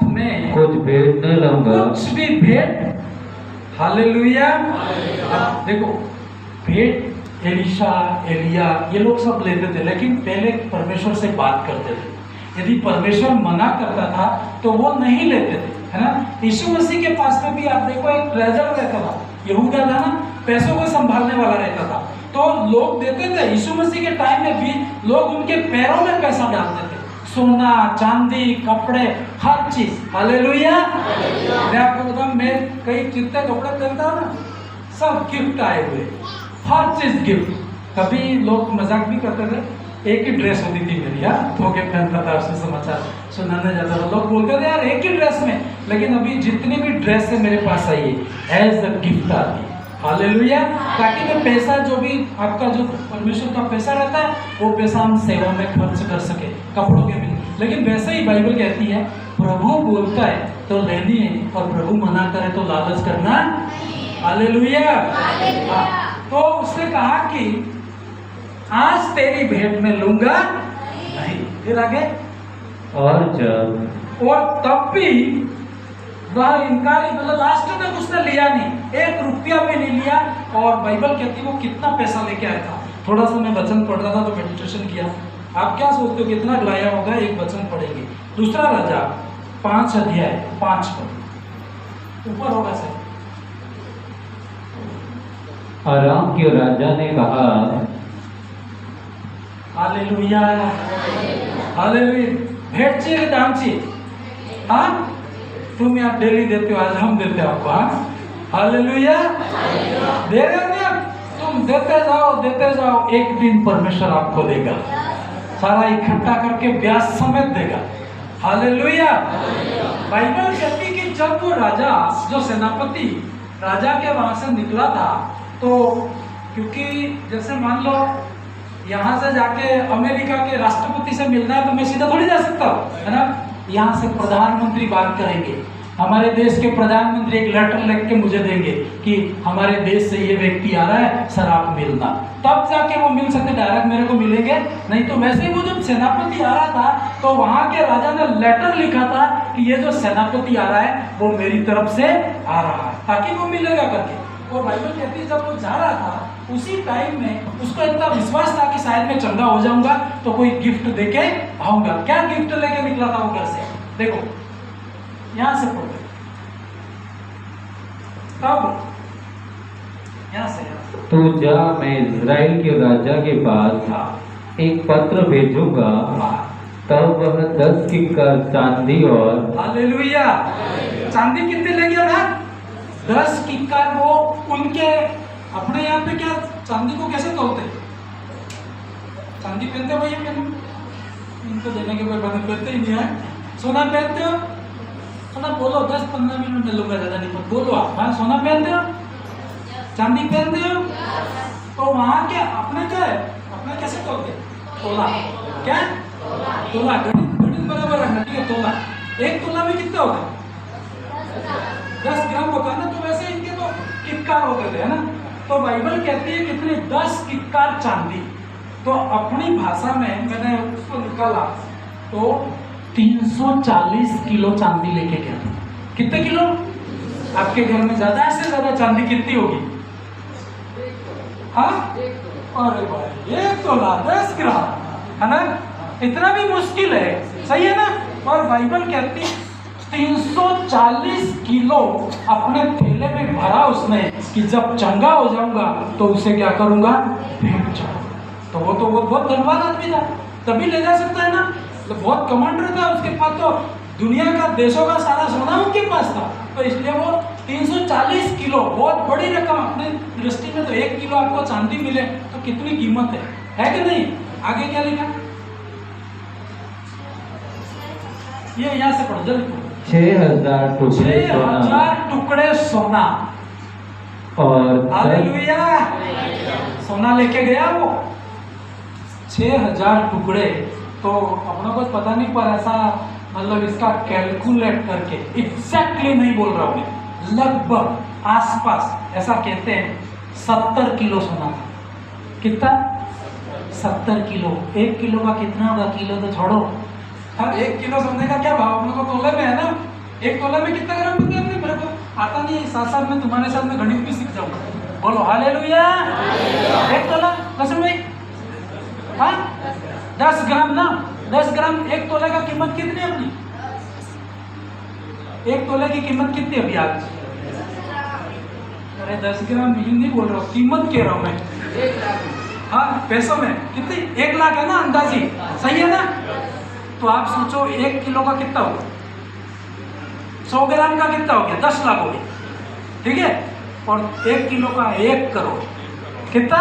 में कुछ भेंट न लूंगा। कुछ भी भेंट। हालेलुया। देखो भेंट एलिशा, एलिया ये लोग सब लेते थे, लेकिन पहले परमेश्वर से बात करते थे। यदि परमेश्वर मना करता था तो वो नहीं लेते थे, है ना। यीशु मसीह के पास में भी आप देखो एक ट्रेजर रहता था, यहूदा था ना, पैसों को संभालने वाला रहता था, तो लोग देते थे। यीशु मसीह के टाइम में भी लोग उनके पैरों में पैसा डालते थे, सोना चांदी कपड़े हर चीज। हालेलुया। मैं आपको बताऊं, मैं कई जितने कपड़े पहनता हूं ना, सब गिफ्ट आए हुए, हर चीज गिफ्ट। कभी लोग मजाक भी करते थे, एक ही ड्रेस होती थी मेरी, यार धोके पहनता था, उससे समाचार सुनाने जाता था। लोग बोलते थे यार एक ही ड्रेस में, लेकिन अभी जितनी भी ड्रेस है मेरे पास आई है एज अ गिफ्ट आती है। हालेलुया। ताकि मैं पैसा जो भी आपका जो परमेश्वर का पैसा रहता है वो पैसा हम सेवा में खर्च कर सके, कपड़ों के भी। लेकिन वैसे ही बाइबल कहती है प्रभु बोलता है तो लेनी है, और प्रभु मना करे तो लालच करना। हालेलुया। तो उसने कहा कि आज तेरी भेंट में लूंगा नहीं। फिर आगे, और तब भी वह इनकार, मतलब लास्ट तक उसने लिया नहीं, 1 रुपया भी नहीं लिया। और बाइबल कहती है वो कितना पैसा लेके आया था। थोड़ा सा मैं वचन पढ़ रहा था तो मेडिटेशन किया। आप क्या सोचते हो कितना लाया होगा? एक वचन पढ़ेंगे, दूसरा राजा 5 अध्याय 5 पर ऊपर होगा सर। अराम के राजा ने कहा, हालेलुया, हालेलुया। भेंट चाहिए, दान चाहिए? हाँ, तुम यार डेली देते हो, आज हम देते हो आपको। हाँ, हालेलुया। दे रहे हो ना, तुम देते जाओ, एक दिन परमेश्वर आपको देगा, सारा इकट्ठा करके ब्याज समेत देगा। हालेलुया। बाइबल कहती कि जब वो राजा, जो सेनापति राजा के वहां से निकला था, तो क्योंकि जैसे मान लो यहाँ से जाके अमेरिका के राष्ट्रपति से मिलना है तो मैं सीधा थोड़ी जा सकता हूँ, है ना। यहाँ से प्रधानमंत्री बात करेंगे, हमारे देश के प्रधानमंत्री एक लेटर लिख के मुझे देंगे कि हमारे देश से ये व्यक्ति आ रहा है सर आप मिलना, तब जाके वो मिल सकते, डायरेक्ट मेरे को मिलेंगे नहीं। तो वैसे ही वो जब सेनापति आ रहा था तो वहाँ के राजा ने लेटर लिखा था कि ये जो सेनापति आ रहा है वो मेरी तरफ से आ रहा है, ताकि वो मिलेगा करके। और बाइबल कहती है जब वो जा रहा था उसी टाइम में उसको इतना विश्वास था कि शायद मैं चंगा हो जाऊंगा तो कोई गिफ्ट देके आऊंगा। क्या गिफ्ट लेके निकला था वो घर से? देखो यहां से पढ़ो, तब यहां से तू जा, मैं इज़राइल के राजा के पास एक पत्र भेजूंगा, तब वह 10 किक्कार चांदी और हालेलुया, चांदी कितने ले गया था? 10 किक्कार। वो उनके अपने यहाँ पे क्या चांदी को कैसे तोलते? चांदी पहनते भैया, पहनो, इनको देने के कोई बंद पहनते ही नहीं है। सोना पहनते हो? सोना बोलो, 10-15 मिनट में लूंगा, ज्यादा नहीं पर बोलो आप। हाँ, सोना पहनते हो? चांदी पहनते हो? तो वहाँ क्या अपने क्या है, अपने कैसे तोलते? तोला। क्या? तोला। गणित बराबर रखना, ठीक है? तोला, एक तोला में कितना होता है? 10 ग्राम होता है ना। तो वैसे इनके तो किक्कार होते थे, है ना? तो बाइबल कहती है कितने? 10 किक्कार चांदी। तो अपनी भाषा में मैंने उसको निकाला तो 340 किलो चांदी लेके गया था। कितने किलो? आपके घर में ज्यादा से ज्यादा चांदी कितनी होगी? हाँ, अरे भाई 1 तोला 10 ग्राम, है ना? इतना भी मुश्किल है, सही है ना? और बाइबल कहती है 340 किलो अपने थैले में भरा उसने कि जब चंगा हो जाऊंगा तो उसे क्या करूंगा? भेंट चढ़ाऊंगा। तो वो बहुत धनवान आदमी था, तभी ले जा सकता है ना? तो बहुत कमांडर था, उसके पास तो दुनिया का देशों का सारा सोना उनके पास था। तो इसलिए वो 340 किलो, बहुत बड़ी रकम अपने दृष्टि में। तो 1 किलो आपको चांदी मिले तो कितनी कीमत है कि नहीं? आगे क्या लिखा? ये यहाँ से पढ़ो, जल्दी पढ़ो। 6,000 टुकड़े सोना और हालेलुया, सोना लेके गया वो 6,000 टुकड़े। तो अपनों को पता नहीं, पर ऐसा मतलब इसका कैलकुलेट करके एग्जैक्टली नहीं बोल रहा हूँ मैं, लगभग आसपास ऐसा कहते हैं 70 किलो सोना था। कितना? 70 किलो। 1 किलो का कितना होगा? किलो तो छोड़ो, हाँ, 1 किलो सोने का क्या भाव? अपने को तोले में है ना। 1 तोले में कितना ग्राम होता है? मेरे को आता नहीं है, साथ में तुम्हारे साथ में गणित भी सीख जाऊंगा। बोलो हालेलुया। 1 तोला कसम भाई, हाँ 10 ग्राम ना, 10 ग्राम। 1 तोले का कीमत कितनी है अपनी? 1 तोले की कीमत कितनी अभी आज? अरे 10 ग्राम नहीं बोल रहा हूँ, कीमत कह रहा हूँ मैं। हाँ, पैसों में कितनी? 1 लाख है ना अंदाजी, सही है ना? तो आप सोचो 1 किलो का कितना होगा? 100 ग्राम का कितना हो गया? 10 लाख हो गया, ठीक है? और 1 किलो का 1 करोड़, कितना?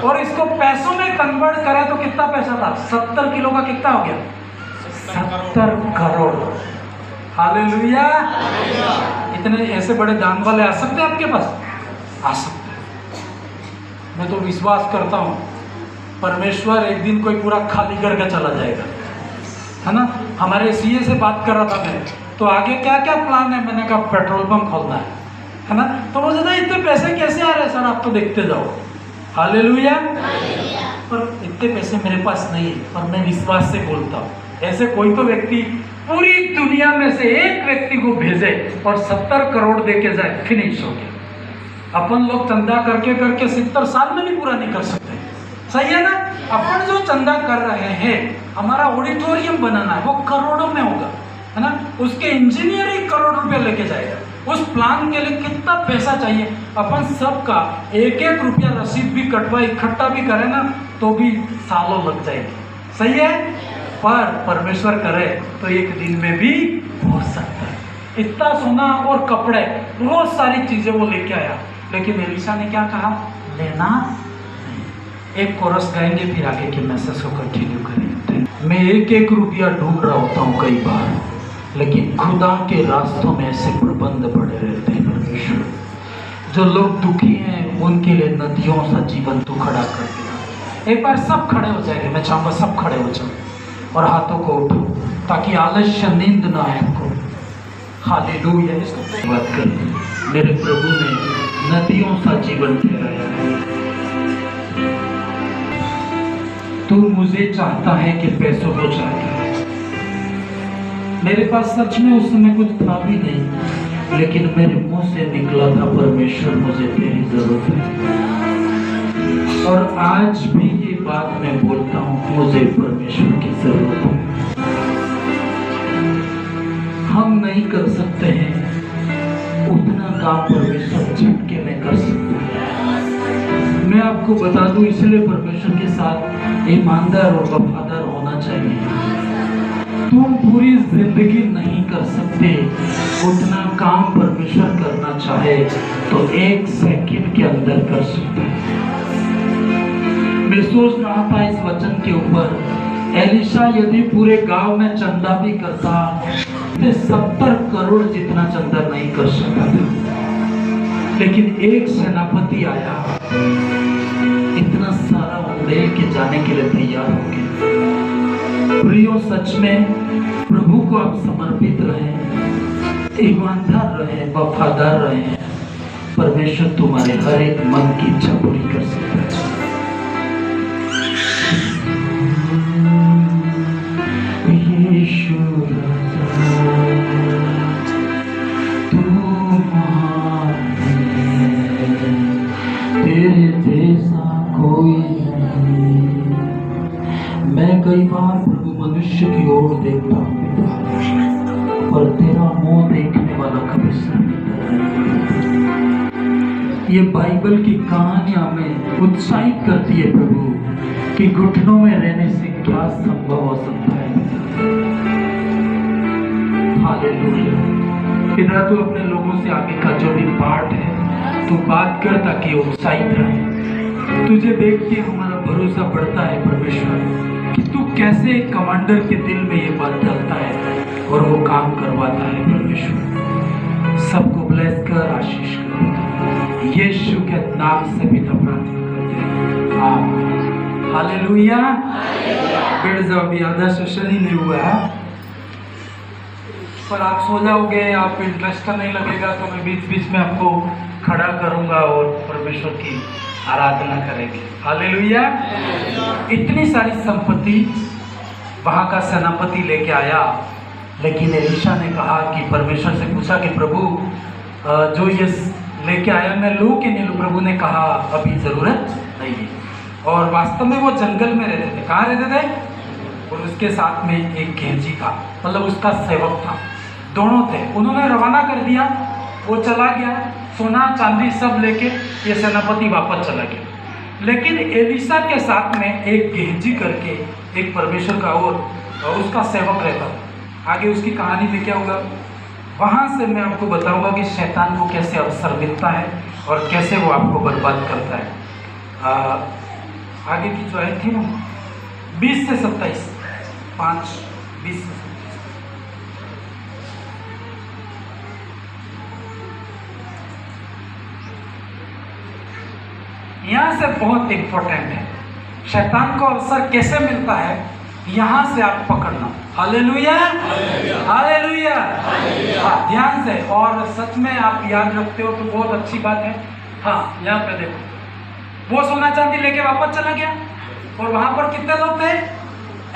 और इसको पैसों में कन्वर्ट करें तो कितना पैसा था? 70 किलो का कितना हो गया? 70 करोड़। हालेलुया। इतने ऐसे बड़े दान वाले आ सकते हैं आपके पास? आ सकते हैं। मैं तो विश्वास करता हूँ परमेश्वर एक दिन कोई पूरा खाली करके चला जाएगा, है ना? हमारे सीए से बात कर रहा था मैं, तो आगे क्या क्या प्लान है? मैंने कहा पेट्रोल पंप खोलना है ना? तो वो कहता इतने पैसे कैसे आ रहे हैं सर? आप तो देखते जाओ। हालेलुया। पर इतने पैसे मेरे पास नहीं है, पर मैं विश्वास से बोलता हूँ ऐसे कोई तो व्यक्ति पूरी दुनिया में से एक व्यक्ति को भेजे और 70 करोड़ देके जाए, फिनिश हो गया। अपन लोग चंदा करके करके 70 साल में भी पूरा नहीं कर सकते, सही है ना? अपन जो चंदा कर रहे हैं, हमारा ऑडिटोरियम बनाना है, वो करोड़ों में होगा, है ना? उसके इंजीनियर 1 करोड़ रुपया लेके जाएगा। उस प्लान के लिए कितना पैसा चाहिए? अपन सबका 1-1 रुपया रसीद भी कटवा इकट्ठा भी करें ना तो भी सालों लग जाएगी, सही है? पर परमेश्वर करे तो एक दिन में भी हो सकता है। इतना सोना और कपड़े, बहुत सारी चीजें वो लेके आया, लेकिन एलिशा ने क्या कहा? लेना नहीं। एक कोरस गाएंगे, फिर आगे के मैसेज को कंटिन्यू करेंगे। मैं 1-1 रुपया ढूंढ रहा होता हूँ कई बार, लेकिन खुदा के रास्तों में ऐसे प्रबंध पड़े रहते हैं। परमेश्वर जो लोग दुखी हैं उनके लिए नदियों सा जीवन तू खड़ा कर दिया। एक बार सब खड़े हो जाएंगे, मैं चाहूँगा सब खड़े हो जाओ और हाथों को उठो ताकि आलस्य नींद ना आए आपको। हालेलुया। इसको बात कर, मेरे प्रभु ने नदियों सा जीवन ठहराया है। तू मुझे चाहता है कि पैसों को चाहता है। मेरे पास सच में उस समय कुछ था भी नहीं, लेकिन मेरे मुंह से निकला था परमेश्वर मुझे तेरी जरूरत है। और आज भी ये बात मैं बोलता हूँ, मुझे परमेश्वर की जरूरत है। काम परमेश्वर झटके में कर सकता है। मैं आपको बता दूं, इसलिए परमेश्वर के साथ ईमानदार और वफादार होना चाहिए। तुम पूरी जिंदगी नहीं कर सकते, उतना काम परमेश्वर करना चाहे तो 1 सेकंड के अंदर कर सकते हैं। मैं सोच रहा था इस वचन के ऊपर, एलिशा यदि पूरे गांव में चंदा भी करता तो 70 करोड़ जितना चंदा नहीं कर सकता था, लेकिन एक सेनापति आया, इतना सारा उंडेल के जाने के लिए तैयार हो गया। प्रियो, सच में प्रभु को आप समर्पित रहे, ईमानदार रहे, वफादार रहे, परमेश्वर तुम्हारे हर एक मन की इच्छा पूरी कर सकता है। यीशु राजा, तू महान है, तेरे जैसा कोई नहीं। मैं कई बार प्रभु मनुष्य की ओर देखता हूँ, पर तेरा मुंह देखने वाला कभी नहीं। ये बाइबल की कहानियां हमें उत्साहित करती है प्रभु कि घुटनों में रहने से क्या संभव हो सकता है। हालेलुया। पिता, तू अपने लोगों से आगे का जो भी पार्ट है तू बात कर ताकि उत्साहित रहे। तुझे देख के हमारा भरोसा बढ़ता है परमेश्वर कि तू कैसे एक कमांडर के दिल में ये बात डालता है और वो काम करवाता है। परमेश्वर सबको ब्लेस कर, आशीष कर, यीशु के नाम से पिता प्रार्थना करते हैं, आमीन। हालेलुया। बैठ जाओ, अभी आधा सेशन ही नहीं हुआ है, पर आप सो जाओगे, आपको इंटरेस्ट नहीं लगेगा तो मैं बीच बीच में आपको खड़ा करूंगा और परमेश्वर की आराधना करेंगे। हालेलुया। इतनी सारी संपत्ति वहाँ का सेनापति लेके आया, लेकिन एलिशा ने कहा कि परमेश्वर से पूछा कि प्रभु जो ये लेके आया मैं लूँ कि नहीं लूँ। प्रभु ने कहा अभी ज़रूरत नहीं है। और वास्तव में वो जंगल में रहते थे। कहाँ रहते थे? और उसके साथ में एक गेंजी था, मतलब उसका सेवक था, दोनों थे। उन्होंने रवाना कर दिया, वो चला गया, सोना चांदी सब लेके ये सेनापति वापस चला गया। लेकिन एलिशा के साथ में एक गेंजी करके एक परमेश्वर का और उसका सेवक रहता था। आगे उसकी कहानी में क्या होगा वहाँ से मैं आपको बताऊंगा कि शैतान को कैसे अवसर मिलता है और कैसे वो आपको बर्बाद करता है। आगे की जो आयत थी ना 20 से 27, 5, 20 से 27। यहाँ से बहुत इंपॉर्टेंट है, शैतान को अवसर कैसे मिलता है, यहाँ से आप पकड़ना। Hallelujah, hallelujah. हाँ, ध्यान से, और सच में आप याद रखते हो तो बहुत अच्छी बात है। हाँ, यहाँ पे देखो, वो सोना चांदी लेके वापस चला गया और वहाँ पर कितने लोग थे?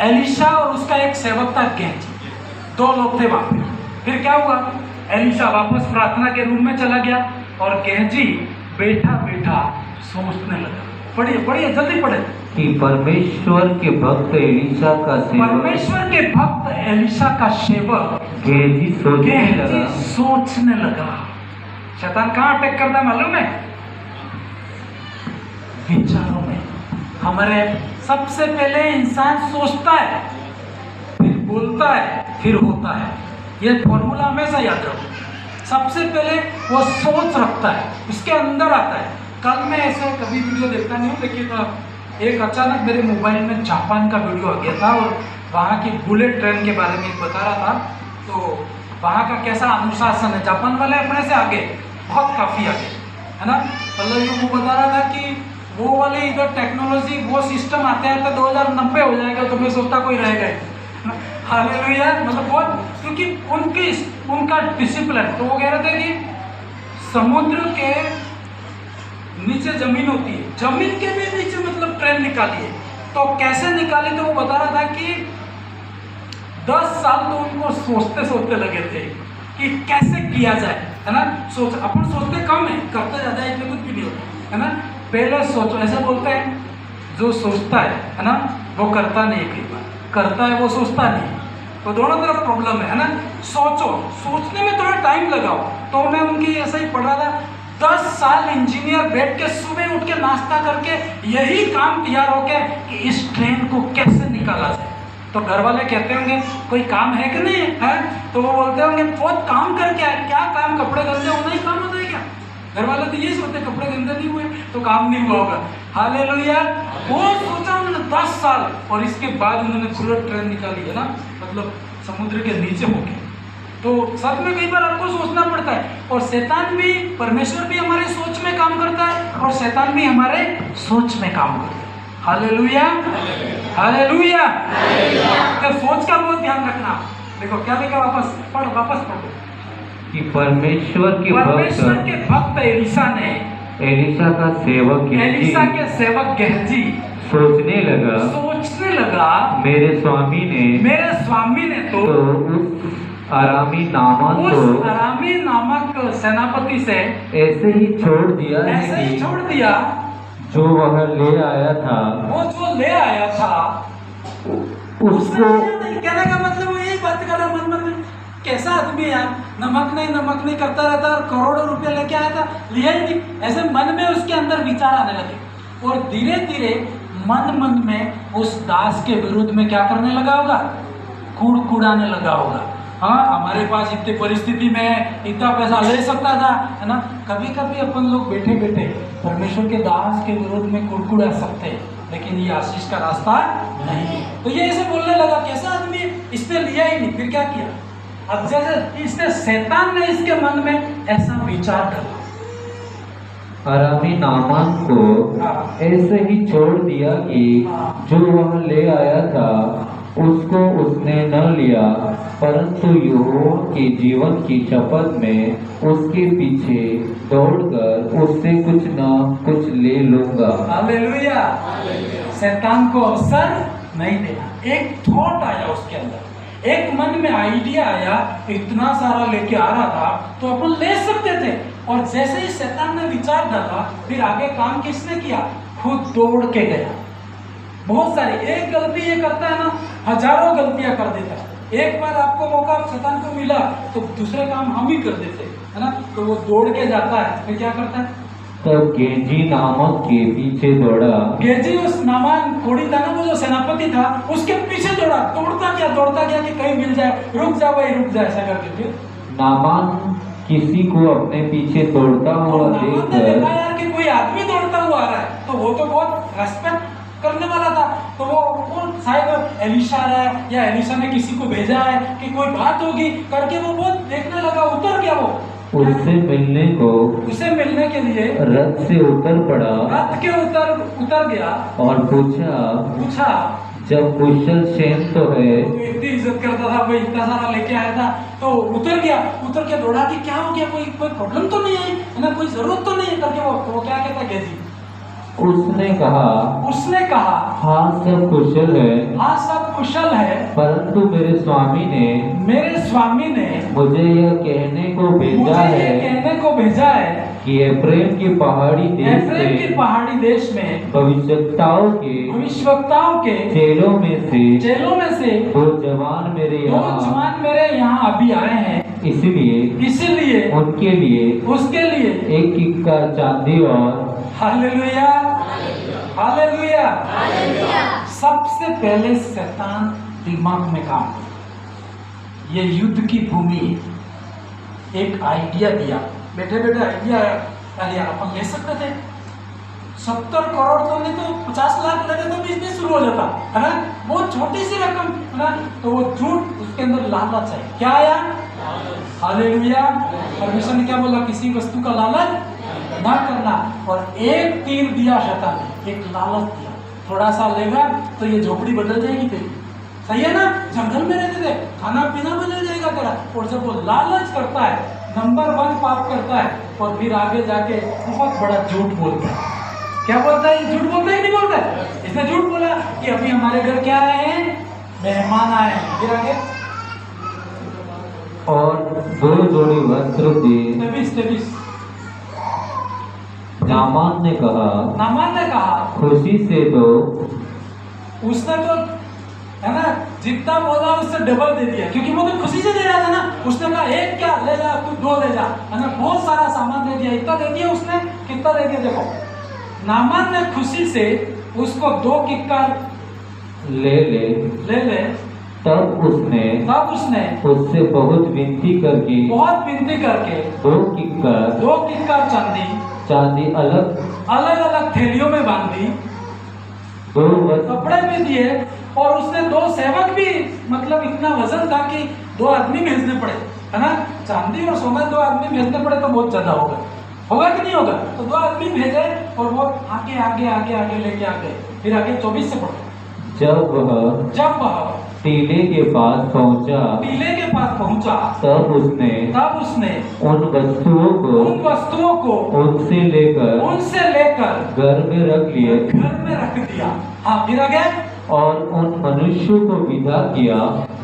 एलिशा और उसका एक सेवक था गेंजी, 2 लोग थे वहाँ पे। फिर क्या हुआ? एलिशा वापस प्रार्थना के रूम में चला गया और गेंजी बैठा बैठा सोचने लगा। पढ़िए पढ़िए, जल्दी पढ़े। कि परमेश्वर के भक्त एलिशा का सेवक, परमेश्वर के भक्त एलिशा का सेवक गेंजी सोचने लगा। शैतान कहाँ अटैक करता है मालूम है? विचारों में। हमारे सबसे पहले इंसान सोचता है, फिर बोलता है, फिर होता है। ये फॉर्मूला हमेशा याद रखो। सबसे पहले वो सोच रखता है, उसके अंदर आता है। कल मैं ऐसे कभी वीडियो देखता नहीं हूँ, लेकिन एक अचानक मेरे मोबाइल में जापान का वीडियो आ गया था और वहाँ की बुलेट ट्रेन के बारे में बता रहा था। तो वहाँ का कैसा अनुशासन है, जापान वाले अपने से आगे, बहुत काफ़ी आगे है ना। मतलब वो बता रहा था कि वो वाले इधर टेक्नोलॉजी, वो सिस्टम आते आते 2090 हो जाएगा, तो मैं सोचता कोई रहेगा। हालेलुया। मतलब बहुत, क्योंकि उनका डिसिप्लिन। तो वो कह रहे थे कि समुद्र के नीचे जमीन होती है, जमीन के भी नीचे मतलब ट्रेन निकाली है। तो कैसे निकाली? तो वो बता रहा था कि 10 साल तो उनको सोचते सोचते लगे थे कि कैसे किया जाए, है ना। अपन सोचते कम है, करते ज़्यादा है, इसमें कुछ भी नहीं होता, है ना। पहले सोचो, ऐसे बोलते हैं जो सोचता है ना, वो करता नहीं। कई बार करता है, वो सोचता नहीं। तो दोनों तरफ प्रॉब्लम है ना। सोचने में थोड़ा टाइम लगाओ। तो मैं उनकी ऐसा ही पढ़ रहा था, 10 साल इंजीनियर बैठ के सुबह उठ के नाश्ता करके यही काम तैयार हो के कि इस ट्रेन को कैसे निकाला जाए। तो घर वाले कहते होंगे कोई काम है कि नहीं है, तो वो बोलते होंगे बहुत काम करके आए। क्या काम? कपड़े गंदे होना ही काम होता है क्या? घर वाले तो ये सोचते कपड़े गंदे नहीं हुए तो काम नहीं हुआ होगा। हालेलुया। वो सोचा उन्होंने 10 साल, और इसके बाद उन्होंने बुलेट ट्रेन निकाली है ना, मतलब समुद्र के नीचे होके। तो सच में कई बार आपको सोचना पड़ता है। और शैतान भी, परमेश्वर भी हमारे सोच में काम करता है और शैतान भी हमारे सोच में काम करता है। Hallelujah, hallelujah. तो सोच का बहुत ध्यान रखना। देखो क्या लिखा, वापस पढ़ो कि परमेश्वर के भक्त एलिशा ने, एलिशा का सेवक एलिशा के सेवक गेहजी सोचने लगा मेरे स्वामी ने तो उस अरामी नामक सेनापति से ऐसे ही छोड़ दिया जो वह ले आया था। वो जो ले आया था उसको कहने का मतलब वो यही बात कर रहा मन में, कैसा आदमी है यार, नमक नहीं करता रहता और करोड़ों रुपए लेके आया था, लिया ही नहीं। ऐसे मन में उसके अंदर विचार आने लगे और धीरे धीरे मन में उस दास के विरुद्ध में क्या करने लगा होगा, कुड़कुड़ाने लगा होगा। हाँ, हमारे पास इतनी परिस्थिति में इतना पैसा ले सकता था, है ना। कभी कभी अपन लोग बैठे बैठे परमेश्वर के दास के विरुद्ध में कुड़कुड़ा सकते हैं, लेकिन ये आशीष का रास्ता नहीं है। तो ये ऐसे बोलने लगा, कैसा आदमी, इसने लिया ही नहीं। फिर क्या किया? अब जैसे इसने, शैतान ने इसके मन में ऐसा विचार डाला, अरामी नामान को ऐसे ही छोड़ दिया कि जो वह ले आया था उसको उसने न लिया, परंतु यहोवा के जीवन की शपथ में उसके पीछे दौड़कर उससे कुछ न कुछ ले लूंगा। हालेलुया। शैतान को अवसर नहीं देना। एक थॉट आया उसके अंदर, एक मन में आइडिया आया, इतना सारा लेके आ रहा था तो अपन ले सकते थे। और जैसे ही शैतान ने विचार डाला, फिर आगे काम किसने किया? खुद दौड़ के गया। बहुत सारी, एक गलती ये करता है ना, हजारों गलतियां कर देता है। एक बार आपको मौका शैतान को मिला तो दूसरे काम हम ही कर देते, है ना। तो वो दौड़ के जाता है, फिर क्या करता है? तब गेजी नामक के पीछे दौड़ा। गेजी उस नामान कोड़ी था ना, वो जो सेनापति था, उसके पीछे दौड़ा। दौड़ता गया कि कहीं मिल जाए, रुक जा भाई रुक जा, ऐसा करके। नामान किसी को अपने पीछे दौड़ता हुआ देखकर, यार कि कोई आदमी दौड़ता हुआ आ रहा है, तो वो तो बहुत रेस्पेक्ट करने वाला था। तो वो शायद एलिशा है या एलिशा ने किसी को भेजा है कि कोई बात होगी करके वो बहुत देखने लगा। उतर गया, वो उसे मिलने के लिए रथ से उतर पड़ा, रथ के उतर गया और पूछा जब कुशल सेन तो है। तो इतनी इज्जत करता था भाई, इतना सारा लेके आया था, तो उतर के दौड़ा कि क्या हो गया, कोई प्रॉब्लम तो नहीं आई, है ना, कोई जरूरत तो नहीं है करके। वो क्या कहता है गेजी? उसने कहा हाँ सब कुशल है, परंतु मेरे स्वामी ने मुझे यह कहने को भेजा है कि एफ्रेम के पहाड़ी देश में भविष्यवक्ताओं के चेलों में से दो जवान मेरे यहाँ अभी आए हैं। इसलिए उसके लिए एक किक्कार चांदी और हालेलुया, हालेलुया। सबसे पहले शैतान दिमाग में काम करता। ये युद्ध की भूमि, एक आइडिया दिया, बैठे आइडिया दिया, अपन ले सकते थे। 70 करोड़ तो नहीं तो 50 लाख लगे तो बिजनेस शुरू हो जाता, है ना। बहुत छोटी सी रकम, है ना। तो वो झूठ, उसके अंदर लालच है। क्या आया? हालेलुया। परमेश्वर ने क्या बोला? किसी वस्तु का लालच ना करना। और एक तीर दिया शैतान ने, एक लालच दिया। थोड़ा सा लेगा तो ये झोपड़ी बदल जाएगी तेरी, सही है ना। जंगल में रहते थे, खाना पीना बदल जाएगा तेरा। और जब वो लालच करता है, नंबर 1 पाप करता है, और फिर आगे जाके बहुत बड़ा झूठ बोलता है। क्या बोलता है? झूठ बोलता है कि नहीं बोलता है? इसने झूठ बोला कि अभी हमारे घर क्या आए हैं, मेहमान आए हैं। फिर आगे और 2 जोड़ी वस्त्र दिए। 23 नामान ने कहा खुशी से दो। उसने तो, है ना, जितना बोला उससे डबल दे दिया, क्योंकि वो तो खुशी से दे रहा था ना। उसने कहा एक क्या ले जा, तू 2 ले जा, है ना, बहुत सारा सामान दे दिया। इतना दे दिया उसने, कितना दे दिया देखो। नामान ने खुशी से उसको 2 किक्कर ले ले। तब उसने उससे बहुत विनती करके 2 किक्कर चांदी अलग थैलियों में बांध दी, 2 वस्त्र कपड़े भी दिए, और उसने 2 सेवक भी, मतलब इतना वजन था कि 2 आदमी भेजने पड़े, है ना। चांदी और सोना 2 आदमी भेजने पड़े तो बहुत ज्यादा होगा कि नहीं होगा। तो 2 आदमी भेजे और वो आगे लेके आ गए। फिर आगे 24 से पढ़ो। जब वह टीले के पास पहुंचा, तब उसने उन वस्तुओं को उनसे लेकर घर में रख दिया। हाँ, फिर आगे और उन मनुष्यों को विदा किया।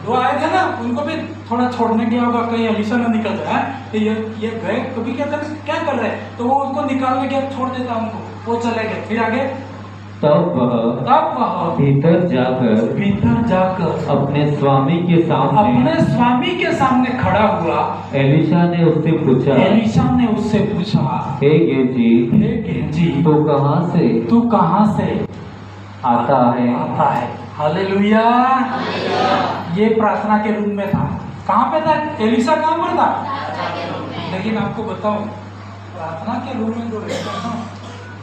वो आए थे ना, उनको भी थोड़ा छोड़ने गया होगा, कहीं एलिशा ना निकल जाए तो ये गए कभी क्या कर रहे, तो वो उसको निकालने गया, छोड़ देता उनको, वो चले गए। फिर आगे तब वह भीतर जाकर अपने स्वामी के सामने खड़ा हुआ। एलिशा ने उससे पूछा, हे गेहजी, तू कहाँ से आता है। हालेलुया। ये प्रार्थना के रूम में था। कहाँ पे था एलिशा? कहाँ पर था? लेकिन आपको बताऊं, प्रार्थना के रूम में जो रहता है ना,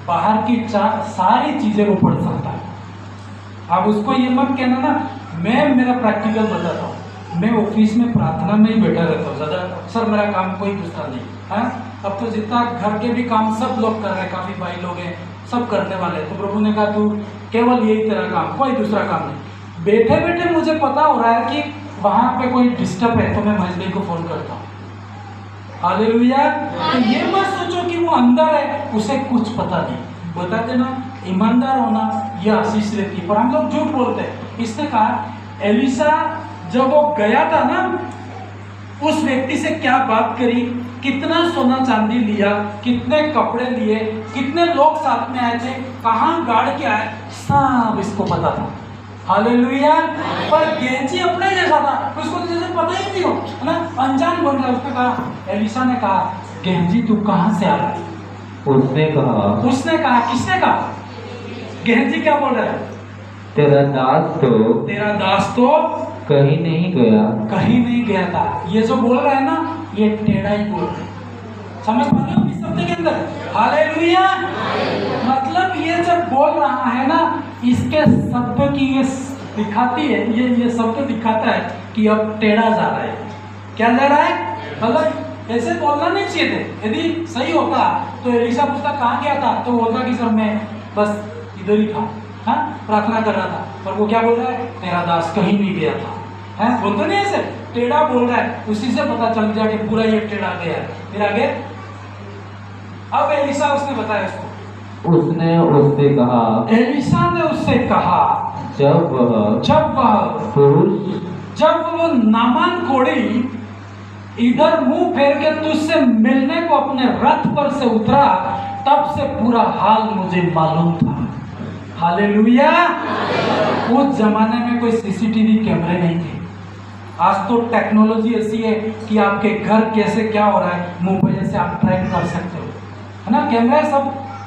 बाहर की सारी चीजें वो पढ़ सकता है। अब उसको ये मत कहना ना, मैं मेरा प्रैक्टिकल बताता हूँ, मैं ऑफिस में प्रार्थना में ही बैठा रहता हूँ ज़्यादा, अक्सर मेरा काम कोई दूसरा नहीं है। अब तो जितना घर के भी काम सब लोग कर रहे हैं, काफ़ी भाई लोग हैं, सब करने वाले हैं। तो प्रभु ने कहा तू केवल यही तेरा काम, कोई दूसरा काम नहीं। बैठे बैठे मुझे पता हो रहा है कि वहाँ पे कोई डिस्टर्ब है, तो मैं महेश भाई को फ़ोन करता हूँ। हालेलुया। तो ये मत सोचो कि वो अंदर है, उसे कुछ पता नहीं। बता देना, ईमानदार होना ये आशीष रहती है, पर हम लोग झूठ बोलते हैं। इसने कहा एलिशा जब वो गया था ना, उस व्यक्ति से क्या बात करी, कितना सोना चांदी लिया, कितने कपड़े लिए, कितने लोग साथ में आए थे, कहाँ गाड़ के आए, सब इसको पता था। हालेलुया। पर गेहजी अपने जैसा था, उसको तो जैसे पता ही नहीं हो, है ना, अनजान बन रहा है। उसने कहा, एलिशा ने कहा, गेहजी तू कहाँ से आ रहा है? उसने कहा, किसने कहा? गेहजी क्या बोल रहा है? तेरा दास तो कहीं नहीं गया था। ये जो बोल रहा है ना, ये टेढ़ा ही बोल रहा है। समझ पा रहे हो इस शब्द के अंदर? हालेलुया। मतलब ये जब बोल रहा है ना, इसके शब्द की ये दिखाती है, ये शब्द दिखाता है कि अब टेढ़ा जा रहा है। क्या जा रहा है? मतलब ऐसे बोलना नहीं चाहिए थे। यदि सही होता तो एलिशा पूछता कहाँ गया था, तो बोलता कि सर मैं बस इधर ही था, हाँ, प्रार्थना कर रहा था। पर वो क्या बोल रहा है? तेरा दास कहीं नहीं गया था, है, बोलते नहीं ऐसे, टेढ़ा बोल रहा है। उसी से पता चल गया कि पूरा ये टेढ़ा गया है। फिर आगे अब एलिशा उसने बताया उसको, एलिशा ने उससे कहा, जब वो नामान कोढ़ी इधर मुंह फेर के तुझसे मिलने को अपने रथ पर से उतरा, तब से पूरा हाल मुझे मालूम था। हालेलुया। उस जमाने में कोई सीसीटीवी कैमरे नहीं थे। आज तो टेक्नोलॉजी ऐसी है कि आपके घर कैसे क्या हो रहा है मोबाइल से आप ट्रैक कर सकते हो, है ना, कैमरा सब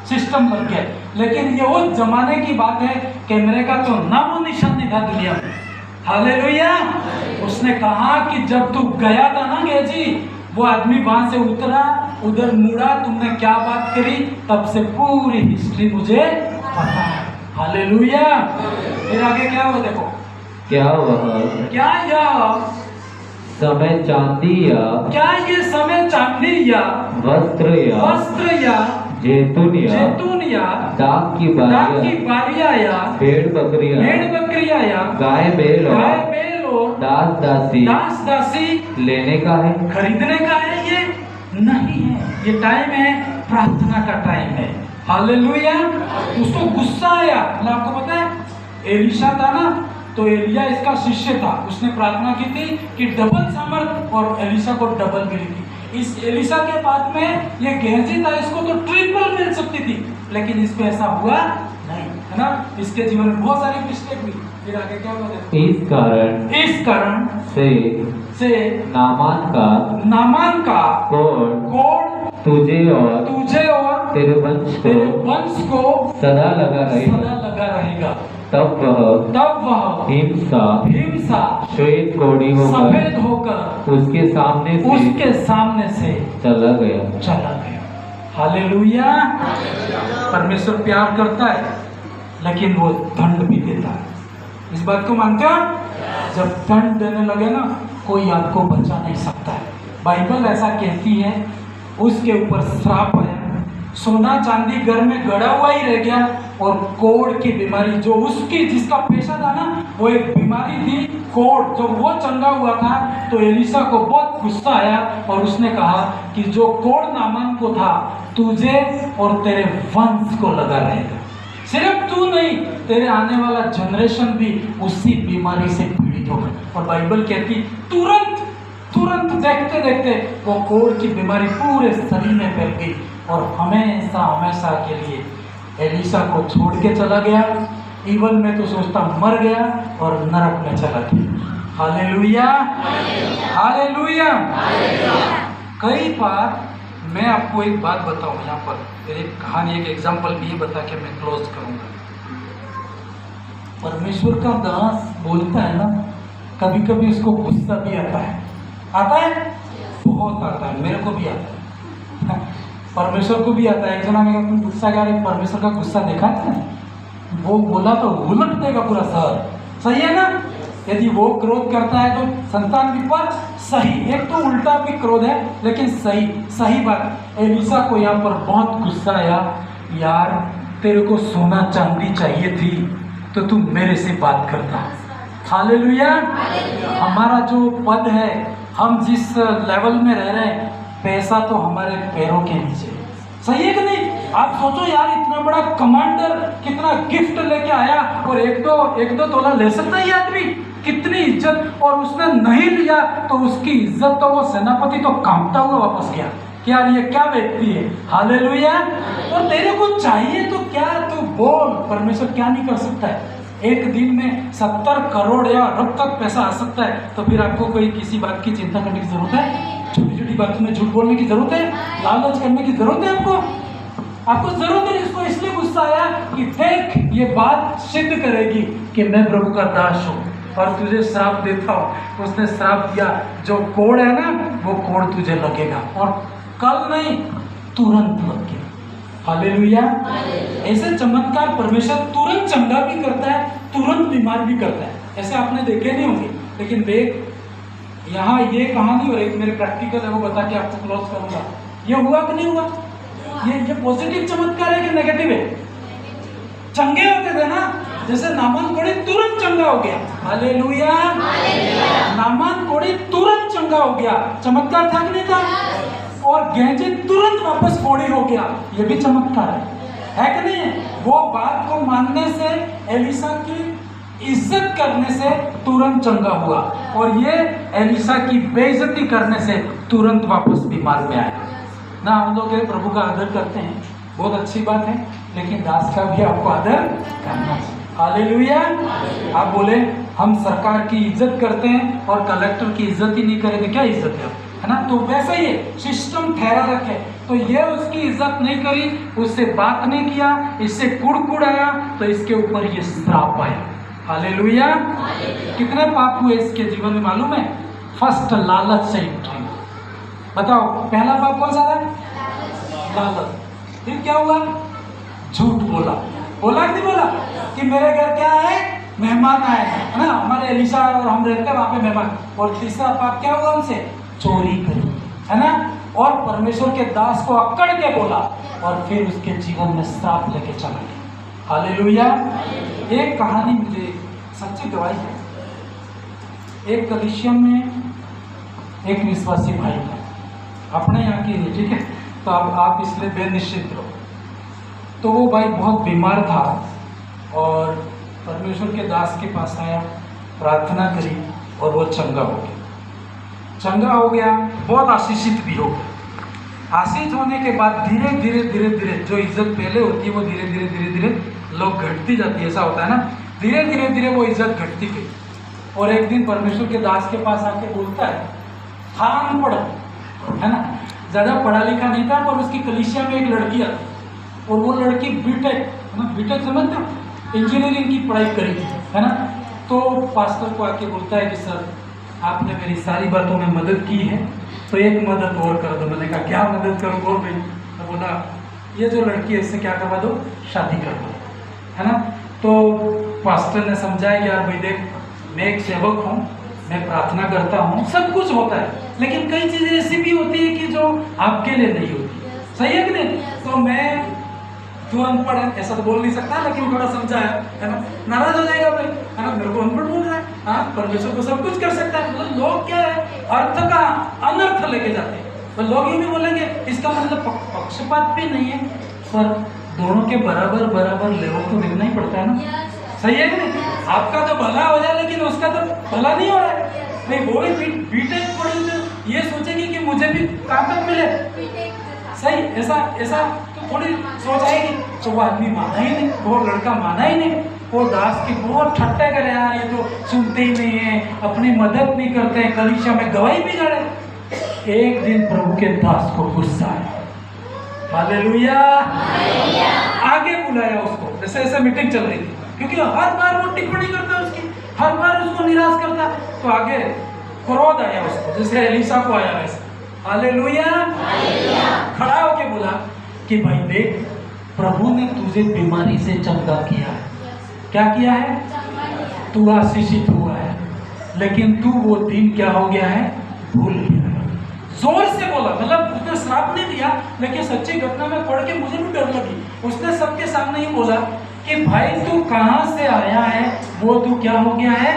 सिस्टम लग गया। लेकिन ये उस जमाने की बात है, कैमरे का तो नामो निशान नहीं था दुनिया में। हालेलुया। उसने कहा कि जब तू गया था ना गेजी, वो आदमी वहां से उतरा, उधर मुड़ा, तुमने क्या बात करी, तब से पूरी हिस्ट्री मुझे पता है। हालेलुया। फिर आगे क्या हुआ देखो, क्या यह समय चांदी या वस्त्र या जैतून या दाख की बारियां या भेड़ बकरियां या गाय बैल और दास दासी लेने का है, खरीदने का है। ये नहीं है, ये टाइम है प्रार्थना का टाइम है। हालेलुया। उसको गुस्सा आया। मतलब आपको पता है एलिशा था ना, तो एलिया इसका शिष्य था, उसने प्रार्थना की थी कि डबल सामर्थ, और एलिशा को डबल मिली थी। इस एलिशा के बाद में ये गेहजी था, इसको तो ट्रिपल मिल सकती थी, लेकिन इसको ऐसा हुआ नहीं, है ना। इसके जीवन में बहुत सारी मिस्टेक हुई, फिर आगे क्या बोले, इस कारण से नामान का कोड़ तुझे और तेरे वंश को सदा लगा रहेगा। तब वह हिंसा श्वेत कोड़ी होकर उसके सामने से चला गया। हालेलुया। परमेश्वर प्यार करता है लेकिन वो दंड भी देता है। इस बात को मानते हो? जब दंड देने लगे ना, कोई आपको बचा नहीं सकता है। बाइबल ऐसा कहती है, उसके ऊपर श्राप है, सोना चांदी घर में गड़ा हुआ ही रह गया, और कोढ़ की बीमारी, जो उसकी जिसका पेशा था ना, वो एक बीमारी थी कोढ़, जब वो चंगा हुआ था तो एलिशा को बहुत गुस्सा आया और उसने कहा कि जो कोढ़ नामान को था, तुझे और तेरे वंश को लगा रहेगा। सिर्फ तू नहीं, तेरे आने वाला जनरेशन भी उसी बीमारी से पीड़ित होगा। और बाइबल कहती तुरंत देखते देखते वो कोढ़ की बीमारी पूरे शरीर में फैल गई और हमेशा के लिए एलिशा को छोड़ के चला गया। इवन में तो सोचता मर गया और नरक में चला गया। Hallelujah, hallelujah. कई बार मैं आपको एक बात बताऊं, यहाँ पर एक कहानी, एक एग्जाम्पल भी बता के मैं क्लोज करूंगा। परमेश्वर का दास बोलता है ना, कभी कभी उसको गुस्सा भी आता है बहुत आता है, मेरे को भी आता है, परमेश्वर को भी आता है। एक जना में गुस्सा क्या है, परमेश्वर का गुस्सा देखा है ना, वो बोला तो उलट देगा पूरा शहर, सही है ना। यदि वो क्रोध करता है तो संतान भी पर सही, एक तो उल्टा भी क्रोध है लेकिन सही बात। एलिशा को यहाँ पर बहुत गुस्सा आया, यार तेरे को सोना चांदी चाहिए थी तो तू मेरे से बात करता। हालेलुया। हमारा जो पद है, हम जिस लेवल में रह रहे हैं, पैसा तो हमारे पैरों के नीचे, सही है कि नहीं। आप सोचो यार, इतना बड़ा कमांडर कितना गिफ्ट लेके आया और एक दो तोला ले सकता है ये आदमी, कितनी इज्जत, और उसने नहीं लिया तो उसकी इज्जत तो वो सेनापति तो कांपता हुआ वापस गया कि यार ये क्या व्यक्ति है। हालेलुया। और तेरे को चाहिए तो क्या, तू बोल, परमेश्वर क्या नहीं कर सकता है। एक दिन में 70 करोड़ या अरब तक पैसा आ सकता है, तो फिर आपको कोई किसी बात की चिंता करने की जरूरत है? छोटी छोटी बातों में झूठ बोलने की जरूरत है? लालच करने की जरूरत है? आपको जरूरत है। इसको इसलिए गुस्सा आया कि देख, ये बात सिद्ध करेगी कि मैं प्रभु का दास हूँ और तुझे श्राप देता हूँ। उसने श्राप दिया, जो कोढ़ है ना, वो कोढ़ तुझे लगेगा, और कल नहीं तुरंत लग गया। हालेलुया। ऐसे चमत्कार परमेश्वर तुरंत चंगा भी करता है, तुरंत बीमार भी करता है। ऐसे आपने देखे नहीं होंगे, लेकिन देख यहाँ ये कहानी और एक मेरे प्रैक्टिकल है, वो बता के आपको क्लोज करूंगा। ये हुआ कि नहीं हुआ? ये पॉजिटिव चमत्कार है कि नेगेटिव है? चंगे होते थे ना, जैसे नामान कोढ़ी तुरंत चंगा हो गया। हालेलुया। नामान कोढ़ी तुरंत चंगा हो गया, चमत्कार था कि नहीं था? और गेंजी तुरंत वापस कोढ़ी हो गया, ये भी चमत्कार है कि नहीं? वो बात को मानने से, एलिशा की इज्जत करने से तुरंत चंगा हुआ, और ये एलिशा की बेइज्जती करने से तुरंत वापस बीमार में आया ना। हम लोग प्रभु का आदर करते हैं, बहुत अच्छी बात है, लेकिन दास का भी आपको आदर करना चाहिए। हालेलुया। आप बोले हम सरकार की इज्जत करते हैं और कलेक्टर की इज्जत ही नहीं करेंगे, क्या इज्जत है ना? तो वैसा ही है, सिस्टम ठहरा रखे, तो ये उसकी इज्जत नहीं करी, उससे बात नहीं किया, इससे कुड़ आया, तो इसके ऊपर ये श्राप आया। हालेलुया। कितने पाप हुए इसके जीवन में मालूम है? फर्स्ट, लालच से उठी। बताओ, पहला पाप कौन सा था? लालच। फिर क्या हुआ? झूठ बोला कि नहीं बोला कि मेरे घर क्या है, मेहमान आए हैं, है ना, हमारे एलिशा और हम रहते हैं वहां पे मेहमान। और तीसरा पाप क्या हुआ उनसे? चोरी करी, है ना, और परमेश्वर के दास को अकड़ के बोला, और फिर उसके जीवन में श्राप लेके चला गया। हालेलुया। एक कहानी मुझे सच्ची गवाही है। एक कलीसिया में एक विश्वासी भाई था, अपने यहाँ की नहीं, ठीक है, तो अब आप इसलिए बेनिश्चित रहो। तो वो भाई बहुत बीमार था और परमेश्वर के दास के पास आया, प्रार्थना करी और वो चंगा हो गया, बहुत आशीषित भी हो गया। आशीष होने के बाद धीरे धीरे धीरे धीरे जो इज्जत पहले होती है वो धीरे धीरे धीरे धीरे लोग घटती जाती है, ऐसा होता है ना। धीरे धीरे धीरे वो इज्जत घटती गई और एक दिन परमेश्वर के दास के पास आके बोलता है, हाँ अनपढ़ है ना, ज़्यादा पढ़ा लिखा नहीं था, पर उसकी कलीसिया में एक लड़की आती और वो लड़की बीटेक है ना, बीटेक समझते हो, इंजीनियरिंग की पढ़ाई करी थी है ना। तो पास्टर को आके बोलता है कि सर आपने मेरी सारी बातों में मदद की है, तो एक मदद और कर दो। मैंने कहा क्या मदद करूँ बोल भाई? तो बोला ये जो लड़की है इससे क्या करवा दो, शादी कर दो है ना। तो पास्टर ने समझाया कि यार भाई देख, मैं एक सेवक हूँ, मैं प्रार्थना करता हूँ, सब कुछ होता है, लेकिन कई चीज़ें ऐसी भी होती है कि जो आपके लिए नहीं होती, सही है कि नहीं। तो मैं तू अनपढ़ है ऐसा तो बोल नहीं सकता, लेकिन थोड़ा समझाया है ना, नाराज हो जाएगा भाई है ना, मेरे को अनपढ़ बोल रहा है। हाँ, परमेश्वर को सब कुछ कर सकता है। मतलब लोग क्या है, अर्थ का अनर्थ लेके जाते हैं। तो लोग ये भी बोलेंगे इसका मतलब पक्षपात भी नहीं है, पर दोनों के बराबर बराबर लेवल तो देखना ही पड़ता है ना, सही है कि नहीं। आपका तो भला हो जाए लेकिन उसका तो भला नहीं हो रहा है भाई। वो भी बीटेक पढ़ी तो ये सोचेगी कि मुझे भी ताकत मिले, सही ऐसा ऐसा तो थोड़ी सोच आएगी। तो वो आदमी माना ही नहीं, वो लड़का माना ही नहीं। वो दास की बहुत ठट्टे करे, यार ये तो सुनते ही नहीं है, अपनी मदद नहीं करते हैं, कलीसिया में गवाही भी करे। एक दिन प्रभु के दास को गुस्सा आया, हालेलुया, आगे बुलाया उसको, जैसे ऐसे मीटिंग चल रही थी, क्योंकि हर बार वो टिप्पणी करता उसकी, हर बार उसको निराश करता। तो आगे क्रोध आया उसको, जैसे एलिशा को आया वैसे, हालेलुया। खड़ा होके बोला कि भाई देख, प्रभु ने तुझे बीमारी से चंगा किया है। क्या किया है? तू आशीषित हुआ है, लेकिन तू वो दिन क्या हो गया है, भूल गया है। जोर से बोला, मतलब उसने श्राप नहीं दिया, लेकिन सच्ची घटना में पढ़ के मुझे भी डर लगी। उसने सबके सामने ही बोला कि भाई तू कहां से आया है, वो तू क्या हो गया है,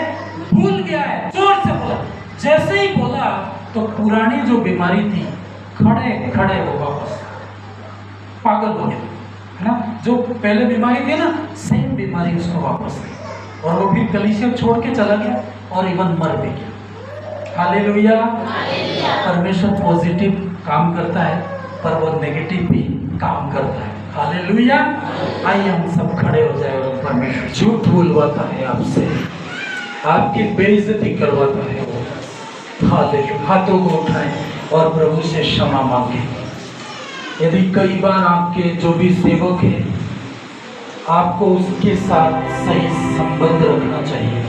भूल गया है। जोर से बोला। जैसे ही बोला तो पुरानी जो बीमारी थी, खड़े खड़े वो वापस पागल हो गया है ना। जो पहले बीमारी थी ना, सेम बीमारी उसको वापस आई, और वो फिर कलीसिया छोड़ के चला गया और इवन मर भी गया। हालेलुया। परमेश्वर पॉजिटिव काम करता है, पर वो नेगेटिव भी काम करता है। हालेलुया। आइए हम सब खड़े हो जाए और परमेश्वर झूठ बोलवाता है आपसे, आपकी बेइज्जती करवाता है वो। हालेलुया। हाथों को उठाएं और प्रभु से क्षमा मांगे। यदि कई बार आपके जो भी सेवक है, आपको उसके साथ सही संबंध रखना चाहिए,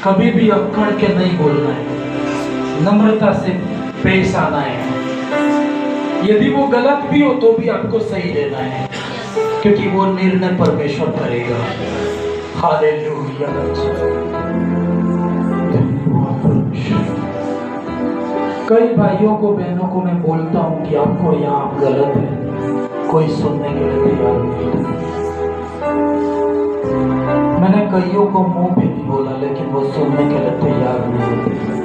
कभी भी अकड़ के नहीं बोलना है, नम्रता से पेश आना है। यदि वो गलत भी हो तो भी आपको सही रहना है, क्योंकि वो निर्णय परमेश्वर करेगा। हालेलुया। कई भाइयों को बहनों को मैं बोलता हूँ कि आपको यहाँ गलत है, कोई सुनने के लिए तैयार नहीं। मैंने कईयों को मुंह पे नहीं बोला, लेकिन वो सुनने के लिए तैयार नहीं होते।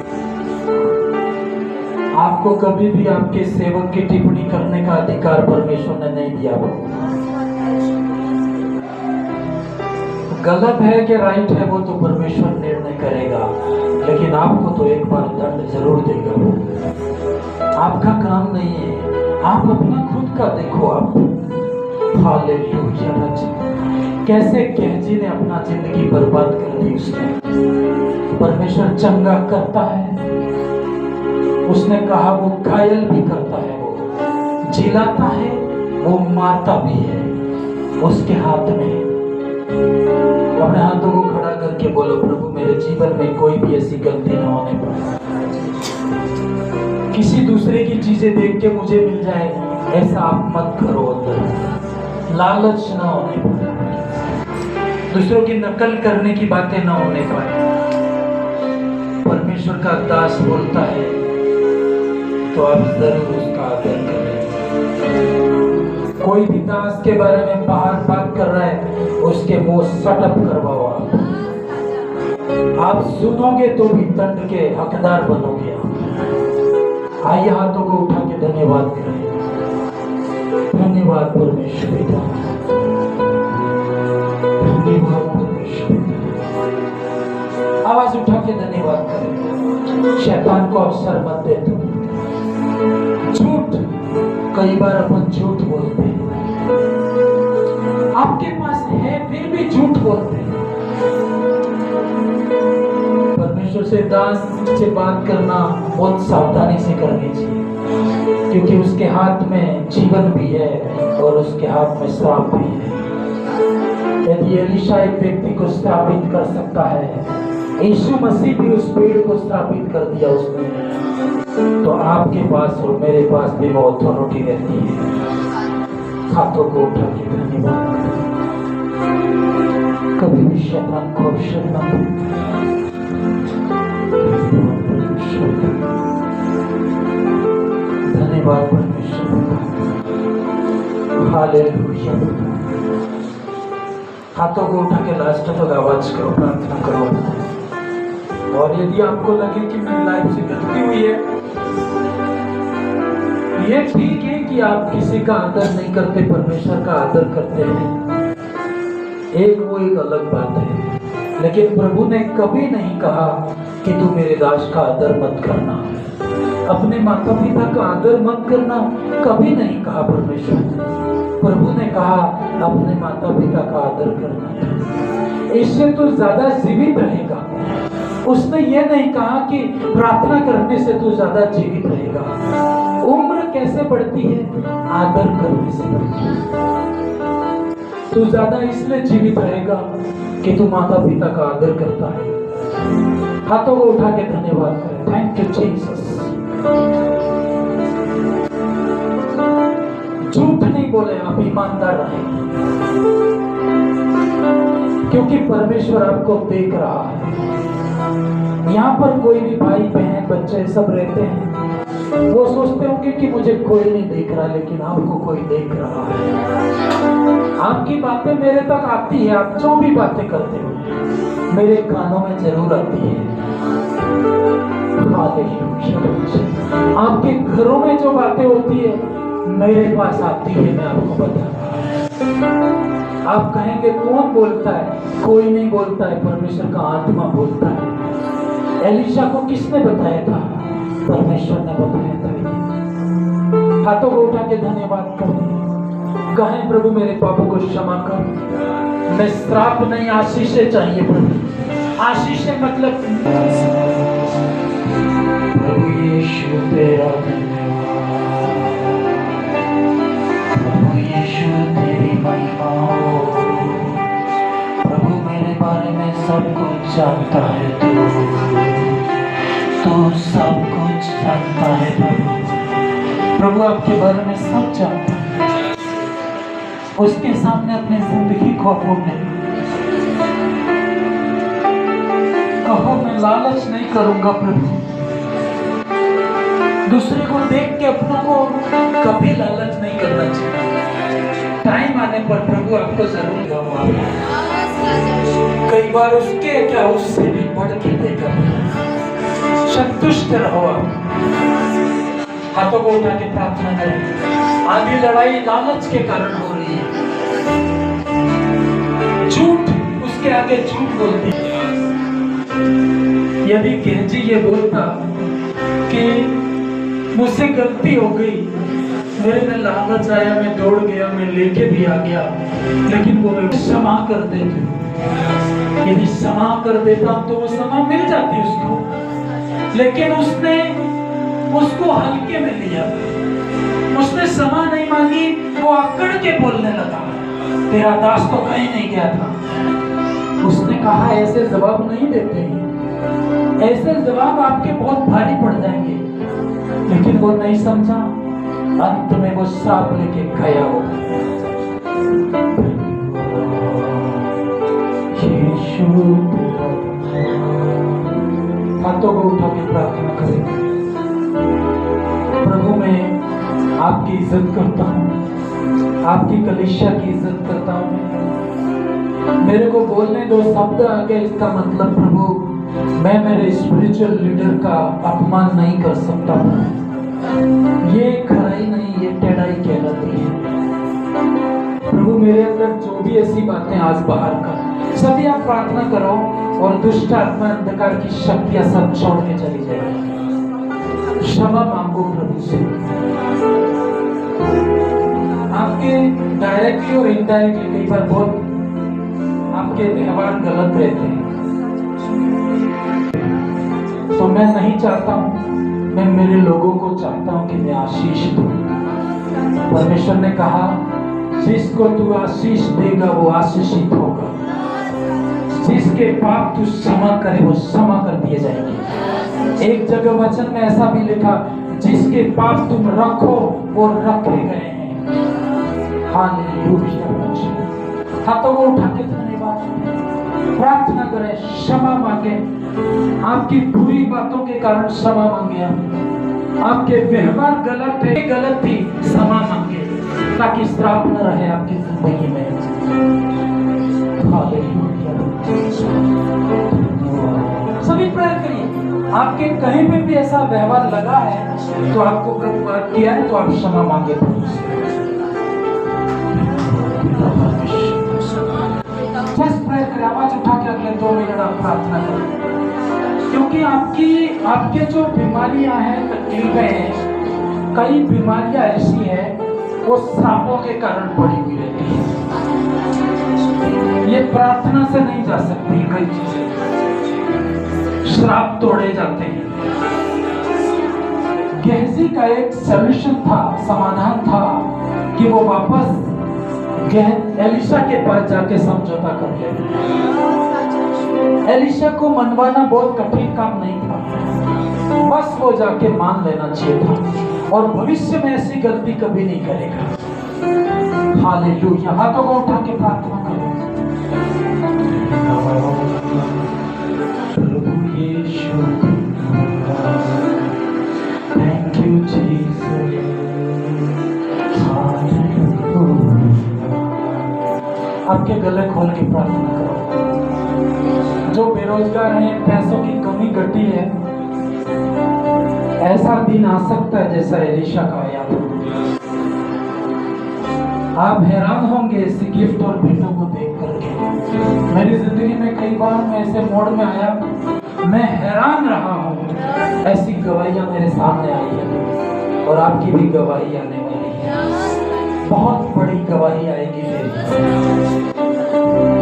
आपको कभी भी आपके सेवक की टिप्पणी करने का अधिकार परमेश्वर ने नहीं दिया। गलत है कि राइट है वो तो परमेश्वर निर्णय करेगा, लेकिन आपको तो एक बार दंड जरूर देगा। वो आपका काम नहीं है, आप अपना खुद का देखो। आप हालेलुया। कैसे कहजी ने अपना जिंदगी बर्बाद कर दी उसने। परमेश्वर चंगा करता है, उसने कहा वो घायल भी करता है, वो जिलाता है, वो मारता भी है, उसके हाथ में। अपने हाथों को खड़ा करके बोलो, प्रभु मेरे जीवन में कोई भी ऐसी गलती ना होने पाए, किसी दूसरे की चीजें देख के मुझे मिल जाए ऐसा आप मत करो। अंदर लालच ना होने पाए, दूसरों की नकल करने की बातें ना होने पाए। परमेश्वर का दास बोलता है तो आप जरूर उसका आदर करें। कोई भी दास के बारे में बाहर बात कर रहा है, उसके मुंह सटअप करवाओ। आप सुनोगे तो भी दंड के हकदार बनोगे। आइए हाथों को उठा के धन्यवाद करें। धन्यवाद परमेश्वर पिता, धन्यवाद परमेश्वर। आवाज उठा के धन्यवाद करें। शैतान को अवसर मत दे। झूठ कई बार अपन झूठ बोलते हैं, आपके पास है फिर भी झूठ बोलते हैं। परमेश्वर से दास से बात करना बहुत सावधानी से करनी चाहिए, क्योंकि उसके हाथ में जीवन भी है और उसके हाथ में श्राप भी है। यदि एलीशा एक व्यक्ति को श्रापित कर सकता है, यीशु मसीह भी उस पेड़ को श्रापित कर दिया उसने, तो आपके पास और मेरे पास भी वो अथॉरिटी रहती है। हाथों को उठा के धन्यवाद करें। कभी भी शैतान को अवसर न दो। धन्यवाद परमेश्वर। हालेलुया। हाथों को उठा के लास्ट तक आवाज करो, प्रार्थना करो। और यदि आपको लगे कि मेरी लाइफ से गलती हुई है, ये ठीक है कि आप किसी का आदर नहीं करते, परमेश्वर का आदर करते हैं, वो एक अलग बात है। लेकिन प्रभु ने कभी नहीं कहा कि तू मेरे दास का आदर मत करना, अपने माता पिता का आदर मत करना, कभी नहीं कहा परमेश्वर ने। प्रभु ने कहा अपने माता पिता का आदर करना, इससे तू ज्यादा जीवित रहेगा। उसने ये नहीं कहा कि प्रार्थना करने से तू ज्यादा जीवित रहेगा। उम्र कैसे बढ़ती है? आदर करने से बढ़ती है। तू ज्यादा इसलिए जीवित रहेगा कि तू माता पिता का आदर करता है। हाथों को उठा के धन्यवाद करें। Thank you Jesus. झूठ नहीं बोले, आप ईमानदार रहे, क्योंकि परमेश्वर आपको देख रहा है। यहाँ पर कोई भी भाई बहन बच्चे सब रहते हैं, वो सोचते होंगे कि मुझे कोई नहीं देख रहा, लेकिन आपको कोई देख रहा है। आपकी बातें मेरे तक आती है, आप जो भी बातें करते हो मेरे कानों में जरूर आती है। आपके घरों में जो बातें होती है मेरे पास आती है, मैं आपको बता रहा हूं। आप कहेंगे कौन बोलता है? कोई नहीं बोलता है, परमेश्वर का आत्मा बोलता है। एलीशा को किसने बताया था? परमेश्वर ने बताया था। हाथों को उठा के धन्यवाद करें, कहें प्रभु मेरे पापों को क्षमा कर। मैं श्राप नहीं, आशीषें चाहिए प्रभु। आशीषें मतलब प्रभु यीशु तेरा धन्यवाद, प्रभु यीशु तेरी महिमा हो। प्रभु मेरे बारे में सब कुछ जानता है, तू सब कुछ जानता है प्रभु। प्रभु आपके बारे में सब जानता है। उसके सामने अपनी जिंदगी को अपने कहो, मैं लालच नहीं करूंगा प्रभु। दूसरे को देख के अपनों को कभी लालच नहीं करना चाहिए। टाइम आने पर प्रभु आपको जरूर देगा। कई बार उसके क्या उससे भी बढ़ के देगा। संतुष्ट रहो। हाथों को उठा के प्रार्थना करें। आधी लड़ाई लालच के कारण हो रही है। झूठ, उसके आगे झूठ बोलती है। यदि गेहजी ये बोलता कि मुझसे गलती हो गई, मेरे में लालच आया, मैं दौड़ गया, मैं लेके भी आ गया, लेकिन वो क्षमा कर देते। यदि क्षमा कर देता तो वो क्षमा मिल जाती उसको, लेकिन उसने उसको हल्के में लिया। उसने क्षमा नहीं मांगी, वो अकड़ के बोलने लगा, तेरा दास तो कहीं नहीं गया था। उसने कहा ऐसे जवाब नहीं देते हैं, ऐसे जवाब आपके बहुत भारी पड़ जाएंगे। लेकिन वो नहीं समझा, अंत में वो श्राप लेके गया हो। हाथों को उठा के प्रार्थना करें। प्रभु मैं आपकी इज्जत करता हूँ, आपकी कलीसिया की इज्जत करता हूँ। मेरे को बोलने दो शब्द आगे, इसका मतलब प्रभु मैं मेरे स्पिरिचुअल लीडर का अपमान नहीं कर सकता हूँ। ये खराई नहीं, ये टेढ़ाई कहलाती है। प्रभु मेरे अंदर जो भी ऐसी बातें आज बाहर कर, सभी आप प्रार्थना करो और दुष्ट आत्मा अंधकार की शक्तियां सब छोड़ के चली जाएगी। क्षमा मांगो प्रभु से। आपके डायरेक्टली और इनडायरेक्टली कई बार बहुत आपके व्यवहार गलत रहते हैं, तो मैं नहीं चाहता हूँ, मैं मेरे लोगों को चाहता हूँ कि मैं आशीष दूं। परमेश्वर ने कहा जिसको तू आशीष देगा वो आशीषित होगा, जिसके पाप तू क्षमा करे वो क्षमा कर दिए जाएंगे। एक जगह वचन में ऐसा भी लिखा जिसके पाप तुम रखो वो रखे गए हैं। हालेलुया। हाथों को उठा के धन्यवाद प्रार्थना करें, क्षमा मांगे। आपकी बुरी बातों के कारण क्षमा मांगे, आपके व्यवहार गलत है, गलत थी, क्षमा मांगे ताकि श्राप न रहे आपकी जिंदगी में। हालेलुया। सभी प्रेयर करिए। आपके कहीं पे भी ऐसा व्यवहार लगा है तो आपको प्रभु बात किया है तो आप क्षमा मांगे। आवाज उठा के अगले 2 मिनट आप प्रार्थना करें, क्योंकि आपके जो बीमारियां हैं, तकलीफें हैं, कई बीमारियां ऐसी हैं वो श्रापों के कारण पड़ी हुई रहती है। ये प्रार्थना से नहीं जा सकती। कई चीजें श्राप तोड़े जाते हैं। गेहजी का एक सॉल्यूशन था, समाधान था कि वो वापस एलिशा के पास जाके समझौता कर ले। एलिशा को मनवाना बहुत कठिन काम नहीं था, बस वो जाके मान लेना चाहिए था और भविष्य में ऐसी गलती कभी नहीं करेगा। हालेलुया। हाथों को उठा के प्रार्थना करो। प्रभु यीशु, थैंक यू जीसस। आपके गले खोल के प्रार्थना करो। जो बेरोजगार हैं, पैसों की कमी घटी है, ऐसा दिन आ सकता है जैसा एलिशा का आया। आप हैरान होंगे इस गिफ्ट और भेंटों को देख करके। मेरी जिंदगी में कई बार मैं ऐसे मोड़ में आया, मैं हैरान रहा हूँ। ऐसी गवाहियां मेरे सामने आई है और आपकी भी गवाही आने वाली है। बहुत बड़ी गवाही आएगी मेरी,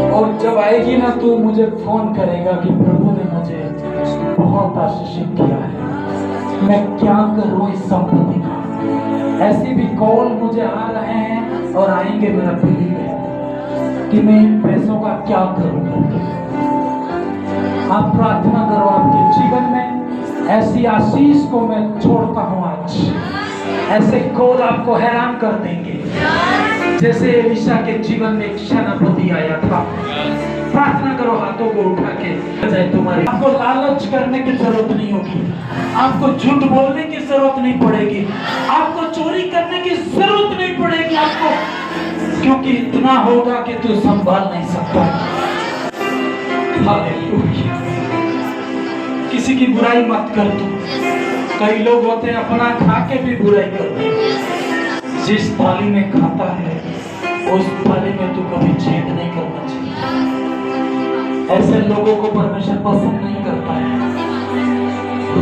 और जब आएगी ना तो मुझे फोन करेगा कि प्रभु ने मुझे बहुत आशीषित किया है, मैं क्या करूं इस संपत्ति का। ऐसी भी कॉल मुझे आ रहे हैं और आएंगे। मेरा बिलीव है कि मैं इन पैसों का क्या करूं करके। आप प्रार्थना करो, आपके जीवन में ऐसी आशीष को मैं छोड़ता हूं आज। ऐसे कॉल आपको हैरान कर देंगे जैसे एलिशा के जीवन में एक सेनापति आया था। प्रार्थना करो हाथों को उठा के। तुम्हारी आपको लालच करने की जरूरत नहीं होगी, आपको झूठ बोलने की जरूरत नहीं पड़ेगी, आपको चोरी करने की जरूरत नहीं पड़ेगी आपको, क्योंकि इतना होगा कि तू संभाल नहीं सकता। हालेलुया। किसी की बुराई मत कर तू। कई लोग होते हैं अपना खा के भी बुराई करते हैं। जिस थाली में खाता है उस थाली में तू कभी छेद नहीं करना चाहिए। ऐसे लोगों को परमेश्वर पसंद नहीं करता है।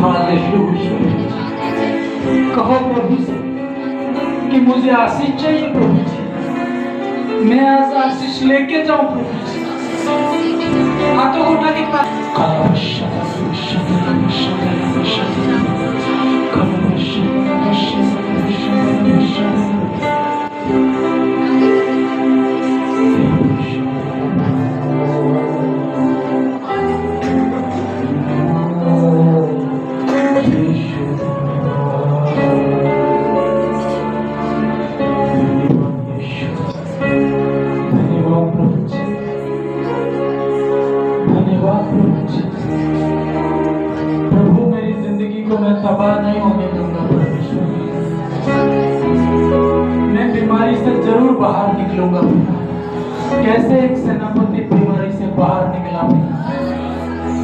हालेलुया। कहो प्रभु से कि मुझे आशीष चाहिए प्रभु जी, मैं आज आशीष लेके जाऊं प्रभु जी। हाथों को उठा के प्रभु, मेरी जिंदगी को मैं तबाह नहीं होने दूंगा। मैं बीमारी से जरूर बाहर निकलूंगा। कैसे एक सेनापति बीमारी से बाहर निकला,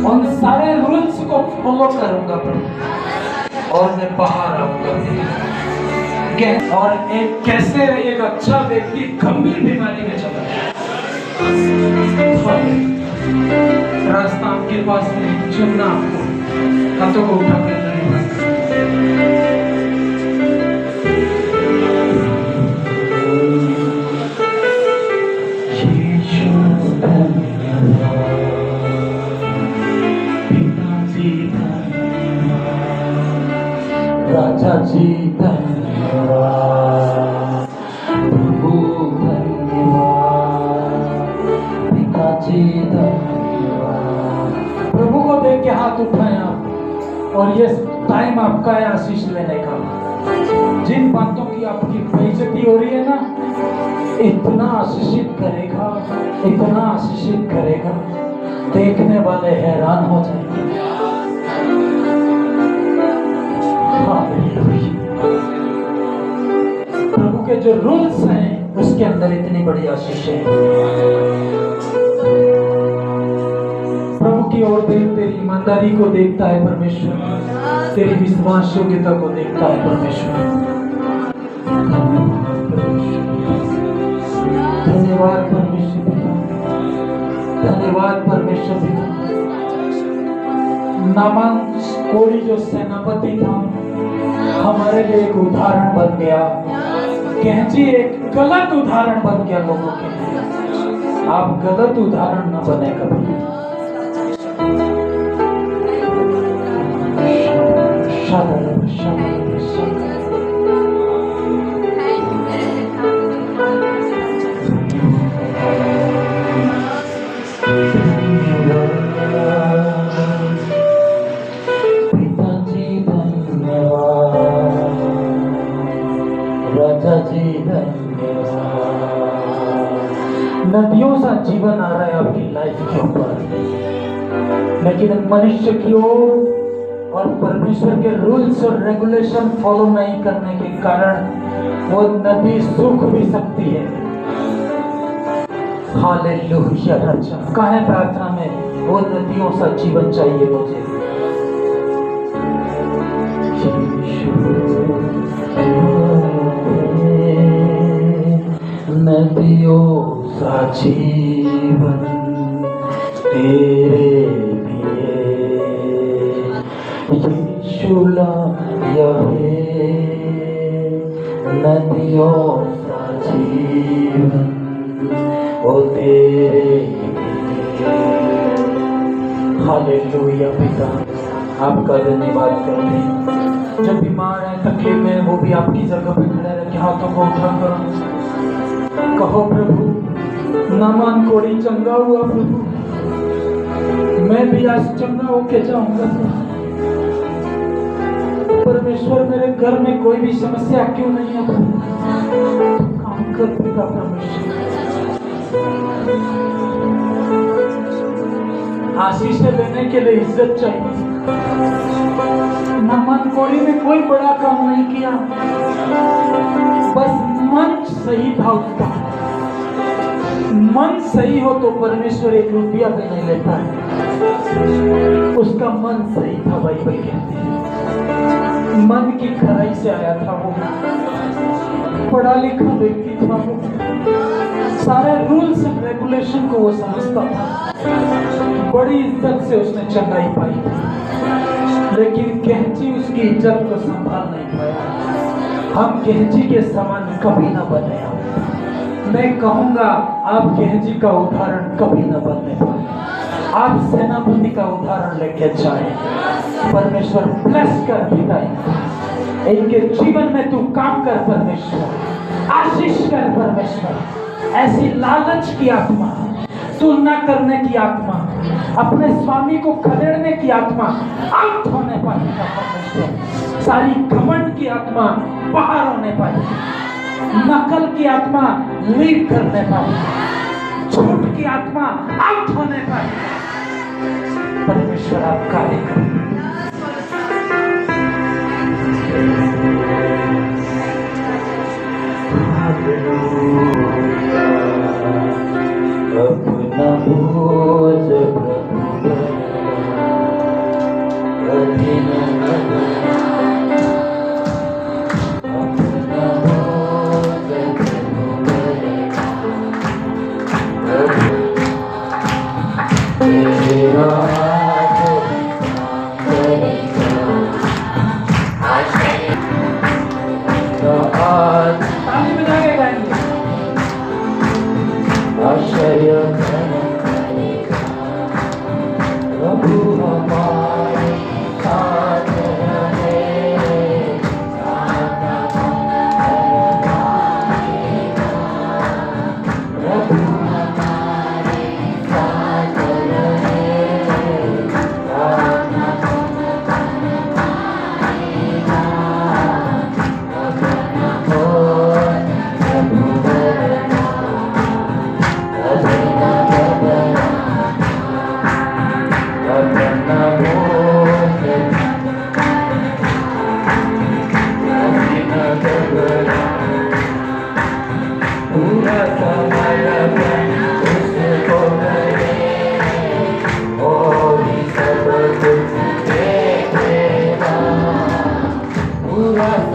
उन सारे रूल्स को फॉलो करूंगा प्रभु, और मैं बाहर आऊंगा। और कैसे एक अच्छा व्यक्ति गंभीर बीमारी में चला गया। रास्ता आपके पास नहीं, चुनना आपको। हाथों को उठा कर धन्यवाद। राजा जी धन्यवाद, प्रभु धन्यवाद, पिताजी धन्यवाद। प्रभु को देख के हाथ उठाएं आप, और ये टाइम आपका है आशीष लेने का। जिन बातों की आपकी बेइज्जती हो रही है ना, इतना आशीषित करेगा, इतना आशीषित करेगा, देखने वाले हैरान हो जाएंगे। प्रभु के जो रूल्स हैं उसके अंदर इतनी बड़ी आशीष है। प्रभु की ओर देख, तेरी ईमानदारी को देखता है परमेश्वर, तेरी विश्वास योग्यता को देखता है परमेश्वर। धन्यवाद परमेश्वर पिता, धन्यवाद परमेश्वर पिता। नामान कोड़ी जो सेनापति था हमारे लिए एक उदाहरण बन गया। कहजी एक गलत उदाहरण बन गया लोगों के लिए। आप गलत उदाहरण न बने कभी। पिताजी धन्यवाद, राजा जी धन्यवाद। नदियों सा जीवन आ रहा है आपकी लाइफ के ऊपर, लेकिन मनुष्य की ओर और परमेश्वर के रूल्स और रेगुलेशन फॉलो नहीं करने के कारण वो नदी सूख भी सकती है। हालेलुया राजा। कहे प्रार्थना में, वो नदियों सा जीवन चाहिए मुझे। नदियों सा जीवन तेरे लिए यीशुला यहे, नदियों सा जीवन ओ तेरे। हालेलुया पिता, आपका धन्यवाद करते हैं। जो बीमार है, तकलीफ में, वो भी आपकी जगह पे खड़े रह के हाथों को उठा करो, कहो प्रभु नामान कोड़ी चंगा हुआ प्रभु, मैं भी आज चंगा होके जाऊंगा। परमेश्वर मेरे घर में कोई भी समस्या क्यों नहीं है, काम कर पिता परमेश्वर। आशीष लेने के लिए इज्जत चाहिए। नामान कोड़ी ने कोई बड़ा काम नहीं किया, बस मन सही था उसका। मन सही हो तो परमेश्वर 1 रुपया भी नहीं लेता है। उसका मन सही था, बाइबल कहती है। मन की खराई से आया था वो, पढ़ा लिखा व्यक्ति था वो, सारे रूल्स एंड रेगुलेशन को वो समझता था। बड़ी इज्जत से उसने चंगाई पाई, लेकिन कहजी उसकी इज्जत को संभाल नहीं पाया। हम कहजी के समान कभी न बने। मैं कहूंगा आप कहजी का उदाहरण कभी न बनने पाए। आप सेनापति का उदाहरण लेके जाए। परमेश्वर ब्लेस कर पिता, इनके जीवन में तू काम कर परमेश्वर, आशीष कर परमेश्वर। ऐसी लालच की आत्मा, तुलना करने की आत्मा, अपने स्वामी को खदेड़ने की आत्मा आउट होने पाएगा परमेश्वर। सारी घमंड की आत्मा बाहर होने पाएगी, नकल की आत्मा लीव करने पाएगी, झूठ की आत्मा आउट होने पाएगी। परमेश्वर आप कार्य करें। अपना बोझ रस